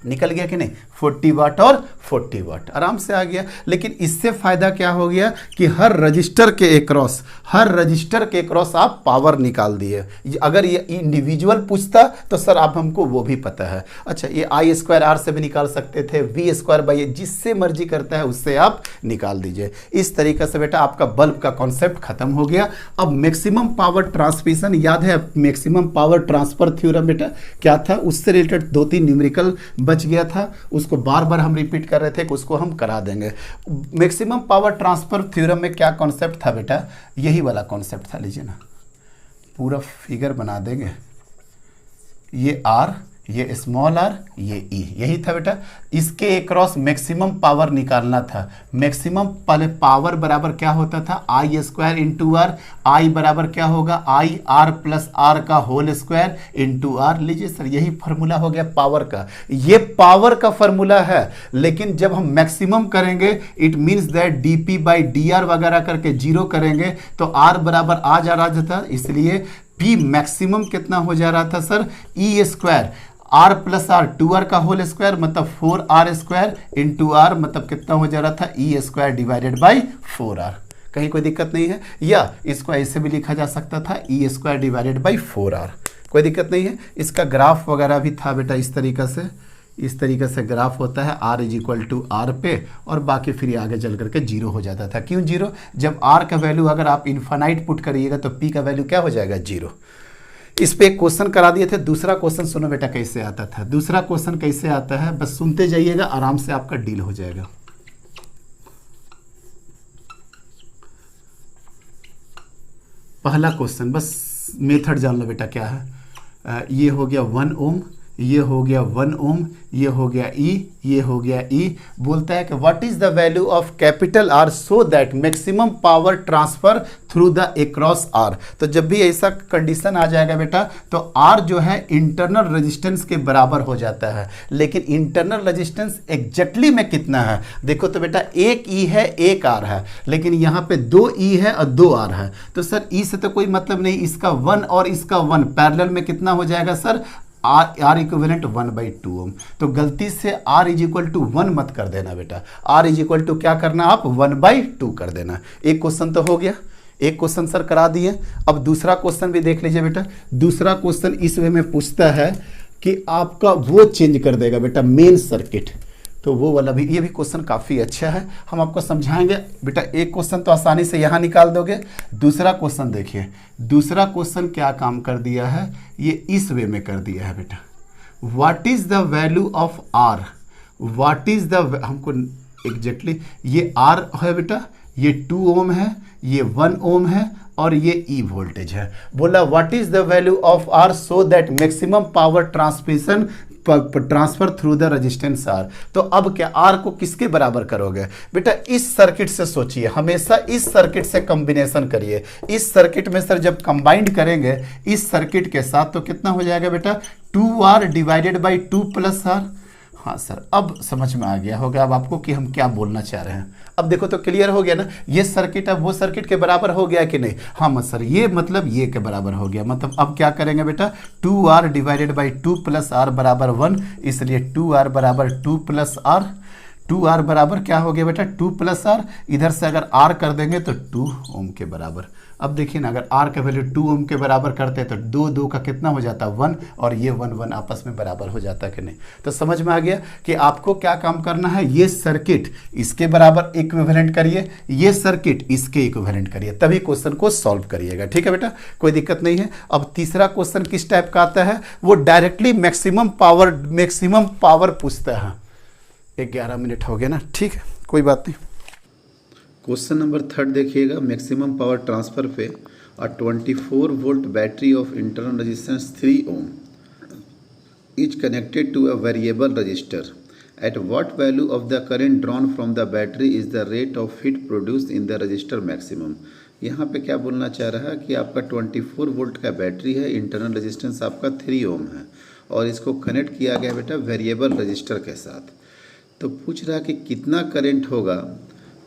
निकल गया कि नहीं, 40 वाट और 40 वाट आराम से आ गया। लेकिन इससे फायदा क्या हो गया कि हर रजिस्टर के अक्रॉस आप पावर निकाल दिए। अगर ये इंडिविजुअल पूछता तो सर आप हमको वो भी पता है। अच्छा ये आई स्क्वायर आर से भी निकाल सकते थे, वी स्क्वायर बाई जिससे मर्जी करता है उससे आप निकाल दीजिए। इस तरीके से बेटा आपका बल्ब का कॉन्सेप्ट खत्म हो गया। अब मैक्सिमम पावर ट्रांसमिशन याद है, मैक्सिमम पावर ट्रांसफर थ्योरम बेटा क्या था, उससे रिलेटेड 2-3 न्यूमेरिकल बच गया था, उसको बार बार हम रिपीट कर रहे थे कि उसको हम करा देंगे। मैक्सिमम पावर ट्रांसफर थ्योरम में क्या कॉन्सेप्ट था बेटा, यही वाला कॉन्सेप्ट था। लीजिए ना पूरा फिगर बना देंगे, ये आर, ये स्मॉल आर, ये ई, यही था बेटा। इसके अक्रॉस मैक्सिमम पावर निकालना था। मैक्सिमम पावर बराबर क्या होता था आई स्क्वायर इंटू आर, आई बराबर क्या होगा आई आर प्लस आर का होल स्क्वायर इंटू आर। लीजिए सर यही फार्मूला हो गया पावर का, ये पावर का फार्मूला है। लेकिन जब हम मैक्सिमम करेंगे it means that DP by D R वगैरह करके जीरो करेंगे तो आर बराबर आ जा रहा था, इसलिए पी मैक्सिमम कितना हो जा रहा था sir E square R plus R 2r का होल स्क्वायर मतलब 4r स्क्वायर इंटू आर मतलब कितना हो जा रहा था ई स्क्वायर डिवाइडेड बाई 4r। कहीं कोई दिक्कत नहीं है, या इसको ऐसे भी लिखा जा सकता था ई स्क्वायर डिवाइडेड बाई 4r, कोई दिक्कत नहीं है। इसका ग्राफ वगैरह भी था बेटा इस तरीके से ग्राफ होता है r is equal to R पे, और बाकी फिर आगे चल करके जीरो हो जाता था। क्यों जीरो, जब r का वैल्यू अगर आप इन्फानाइट पुट करिएगा तो p का वैल्यू क्या हो जाएगा जीरो। इस पे एक क्वेश्चन करा दिए थे। दूसरा क्वेश्चन सुनो बेटा कैसे आता था, दूसरा क्वेश्चन कैसे आता है बस सुनते जाइएगा, आराम से आपका डील हो जाएगा। पहला क्वेश्चन बस मेथड जान लो बेटा क्या है। ये हो गया 1 ओम, ये हो गया 1 ओम, ये हो गया ई, ये हो गया ई। बोलता है कि what is the value of capital R so that maximum power transfer through the across R. तो जब भी ऐसा कंडीशन आ जाएगा बेटा तो आर जो है इंटरनल रेजिस्टेंस के बराबर हो जाता है। लेकिन इंटरनल रेजिस्टेंस एग्जैक्टली में कितना है देखो तो बेटा एक ई है एक आर है, लेकिन यहाँ पे 2 ई है और 2 आर है। तो सर ई से तो कोई मतलब नहीं, इसका 1 और इसका 1 पैरेलल में कितना हो जाएगा सर आर इक्विवेलेंट 1/2 ओम। तो गलती से आर इज इक्वल टू 1 मत कर देना बेटा, आर इज इक्वल टू क्या करना आप 1/2 कर देना। एक क्वेश्चन तो हो गया, एक क्वेश्चन सर करा दिए। अब दूसरा क्वेश्चन भी देख लीजिए बेटा। दूसरा क्वेश्चन इस वे में पूछता है कि आपका वो चेंज कर देगा बेटा मेन सर्किट, तो वो वाला भी, ये भी क्वेश्चन काफ़ी अच्छा है, हम आपको समझाएंगे। बेटा एक क्वेश्चन तो आसानी से यहाँ निकाल दोगे, दूसरा क्वेश्चन देखिए, दूसरा क्वेश्चन क्या काम कर दिया है, ये इस वे में कर दिया है बेटा, what is the value of R, what is the, हमको एग्जैक्टली ये आर है बेटा, ये 2 ओम है, ये 1 ओम है और ये ई वोल्टेज है। बोला what is the value of R so that maximum power transmission transfer through the resistance R. तो अब क्या आर को किसके बराबर करोगे बेटा, इस सर्किट से सोचिए, हमेशा इस सर्किट से कॉम्बिनेशन करिए। इस सर्किट में सर जब कंबाइंड करेंगे इस सर्किट के साथ तो कितना हो जाएगा बेटा, 2R divided by 2 plus R. हाँ सर अब समझ में आ गया होगा अब आपको कि हम क्या बोलना चाह रहे हैं। अब देखो तो क्लियर हो गया ना, ये सर्किट अब वो सर्किट के बराबर हो गया कि नहीं। हाँ मत सर ये मतलब ये के बराबर हो गया, मतलब अब क्या करेंगे बेटा, 2R divided by 2 plus are बराबर 1, इसलिए 2R बराबर 2 प्लस आर, 2R बराबर क्या हो गया बेटा 2 प्लस आर, इधर से अगर R कर देंगे तो 2 ओम के बराबर। अब देखिए ना अगर R का वैल्यू 2 ओम के बराबर करते हैं तो 2 2 का कितना हो जाता है 1, और ये 1 1 आपस में बराबर हो जाता है कि नहीं। तो समझ में आ गया कि आपको क्या काम करना है, ये सर्किट इसके बराबर इक्विवेलेंट करिए, ये सर्किट इसके इक्विवेलेंट करिए, तभी क्वेश्चन को सॉल्व करिएगा। ठीक है बेटा, कोई दिक्कत नहीं है। अब तीसरा क्वेश्चन किस टाइप का आता है, वो डायरेक्टली मैक्सिमम पावर पूछता है। 11 मिनट हो गया ना, ठीक है कोई बात नहीं। क्वेश्चन नंबर 3 देखिएगा, मैक्सिमम पावर ट्रांसफर पे a 24 volt battery of internal resistance 3 ohm is connected to a variable resistor. At what value of the current drawn from the battery is the rate of heat produced in the resistor maximum. यहाँ पे क्या बोलना चाह रहा है कि आपका 24 volt का बैटरी है, इंटरनल रेजिस्टेंस आपका 3 ओम है और इसको कनेक्ट किया गया बेटा वेरिएबल रजिस्टर के साथ। तो पूछ रहा कि कितना करंट होगा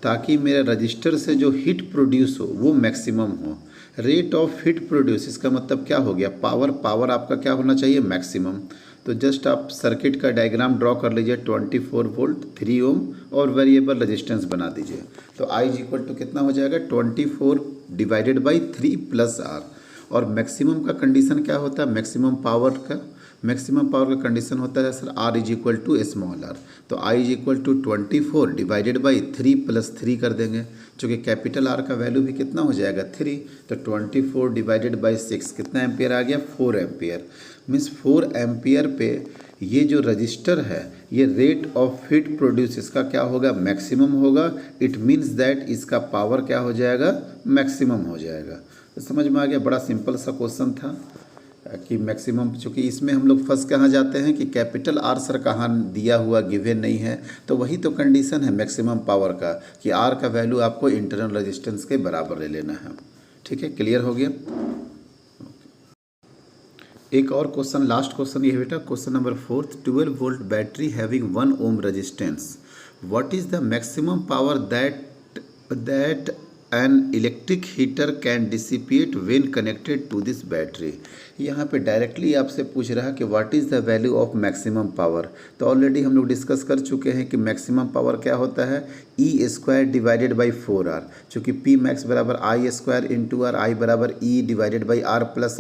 ताकि मेरा रजिस्टर से जो हीट प्रोड्यूस हो वो मैक्सिमम हो। रेट ऑफ हीट प्रोड्यूस इसका मतलब क्या हो गया, पावर आपका क्या होना चाहिए मैक्सिमम। तो जस्ट आप सर्किट का डायग्राम ड्रॉ कर लीजिए, 24 वोल्ट 3 ओम और वेरिएबल रेजिस्टेंस बना दीजिए। तो I इज इक्वल टू कितना हो जाएगा 24 डिवाइडेड बाई 3 प्लस आर। और मैक्सिमम का कंडीशन क्या होता है, मैक्सिमम पावर का कंडीशन होता है sir R is equal to small r. तो I is equal to 24 divided by 3 plus 3 कर देंगे, चूँकि कैपिटल R का वैल्यू भी कितना हो जाएगा 3। तो 24 डिवाइडेड बाई 6 कितना एम्पियर आ गया 4 एम्पियर। मीन्स 4 एम्पियर पे ये जो रजिस्टर है ये रेट ऑफ हीट प्रोड्यूस इसका क्या होगा मैक्सिमम होगा। इट मीन्स दैट इसका पावर क्या हो जाएगा मैक्सिमम हो जाएगा। तो समझ में आ गया, बड़ा सिंपल सा क्वेश्चन था कि मैक्सिमम, चूँकि इसमें हम लोग फंस कहाँ जाते हैं कि कैपिटल आर सर कहाँ दिया हुआ गिवन नहीं है। तो वही तो कंडीशन है मैक्सिमम पावर का कि आर का वैल्यू आपको इंटरनल रेजिस्टेंस के बराबर ले लेना है। ठीक है, क्लियर हो गया। एक और क्वेश्चन, लास्ट क्वेश्चन ये है बेटा, question number 4, 12 volt battery having 1 ohm resistance, what is the maximum power that an electric heater can dissipate when connected to this battery। यहाँ पे डायरेक्टली आपसे पूछ रहा है कि what is the value of maximum power. तो already हम लोग डिस्कस कर चुके हैं कि मैक्सिमम पावर क्या होता है ई स्क्वायर डिवाइडेड बाई 4R, चूँकि पी मैक्स बराबर I square into R, I बराबर E divided by R plus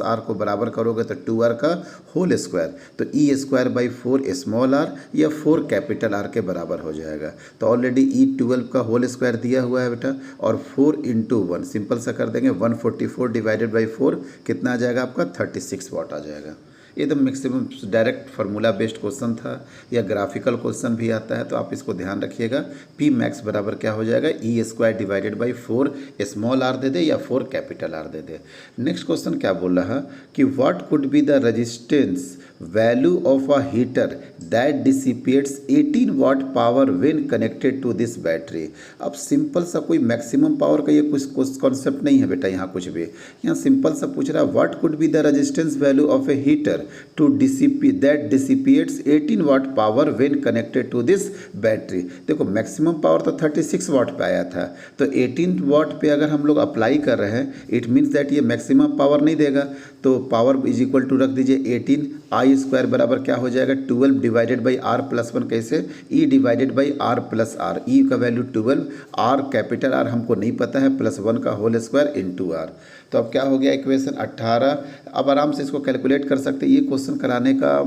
R को बराबर करोगे तो 2R का होल स्क्वायर, तो E square by 4 small R या 4 कैपिटल आर के बराबर हो जाएगा। तो ऑलरेडी ई 12 का होल स्क्वायर दिया हुआ है बेटा, और 4 इंटू 1 सिंपल सा कर देंगे, 144 डिवाइडेड बाई 4 कितना आ जाएगा आपका 36 वाट आ जाएगा। एकदम maximum direct formula based question था, या ग्राफिकल क्वेश्चन भी आता है तो आप इसको ध्यान रखिएगा। पी मैक्स बराबर क्या हो जाएगा E square divided by 4 small R दे दे या 4 कैपिटल आर दे दे। नेक्स्ट क्वेश्चन क्या बोल रहा कि what could be the resistance value of a heater that dissipates 18 watt power when connected to this battery. अब सिंपल सा कोई मैक्सिमम पावर का ये कुछ कॉन्सेप्ट नहीं है बेटा, यहाँ कुछ भी, यहाँ सिंपल सा पूछ रहा है what could be the resistance value of a heater to that dissipates 18 watt power when connected to this battery. देखो मैक्सिमम पावर तो 36 वाट पे आया था, तो 18 वाट पे अगर हम लोग अप्लाई कर रहे हैं इट मीन्स दैट ये मैक्सिमम पावर नहीं देगा। तो पावर इज इक्वल टू रख दीजिए 18, आई स्क्वायर बराबर क्या हो जाएगा 12 डिवाइडेड बाई आर प्लस 1, कैसे E divided by R plus R, E का वैल्यू 12, आर कैपिटल आर हमको नहीं पता है, प्लस 1 का होल स्क्वायर इंटू आर। तो अब क्या हो गया इक्वेशन 18। अब आराम से इसको कैलकुलेट कर सकते हैं। ये क्वेश्चन कराने का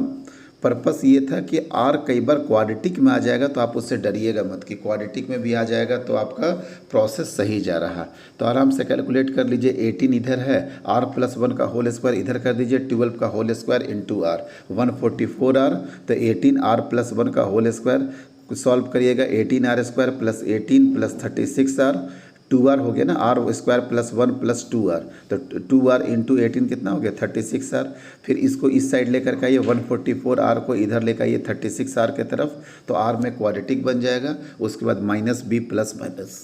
पर्पस ये था कि आर कई बार क्वाड्रेटिक में आ जाएगा तो आप उससे डरिएगा मत कि क्वाड्रेटिक में भी आ जाएगा तो आपका प्रोसेस सही जा रहा। तो आराम से कैलकुलेट कर लीजिए, 18 इधर है, आर प्लस 1 का होल स्क्वायर इधर कर दीजिए, 12 का whole square into R, 144 R. तो 18 आर प्लस 1 का होल स्क्वायर सॉल्व करिएगा, 18 R square plus 18 plus 36 R, 2 R हो गया ना, R square plus 1 plus 2 R, तो 2 आर इंटू 18 कितना हो गया 36 आर। फिर इसको इस साइड लेकर के आइए, 144 आर को इधर लेकर आइए 36 आर के तरफ, तो आर में क्वाड्रेटिक बन जाएगा। उसके बाद minus B plus minus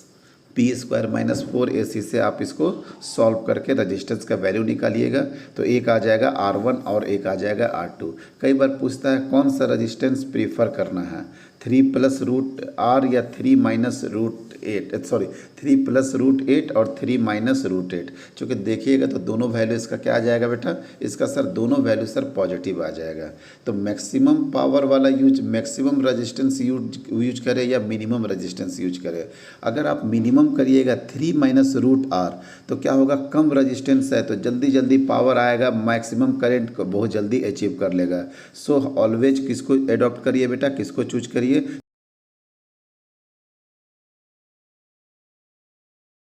P square minus 4ac से आप इसको सॉल्व करके रजिस्टेंस का वैल्यू निकालिएगा। तो एक आ जाएगा R1 और एक आ जाएगा R2। कई बार पूछता है कौन सा रजिस्टेंस प्रीफर करना है, 3 प्लस रूट आर या 3 minus root 8, sorry 3 plus root 8 और 3 माइनस रूट 8। चूँकि देखिएगा तो दोनों वैल्यू इसका क्या आ जाएगा बेटा, इसका सर दोनों वैल्यू सर पॉजिटिव आ जाएगा। तो मैक्सिमम पावर वाला यूज, मैक्सिमम रजिस्टेंस यूज करें या मिनिमम रजिस्टेंस यूज करें। अगर आप मिनिमम करिएगा 3 माइनस रूट आर तो क्या होगा, कम रजिस्टेंस है तो जल्दी जल्दी पावर आएगा, मैक्सिमम करंट को बहुत जल्दी अचीव कर लेगा। सो ऑलवेज किसको एडॉप्ट करिए बेटा, किसको चूज करिए,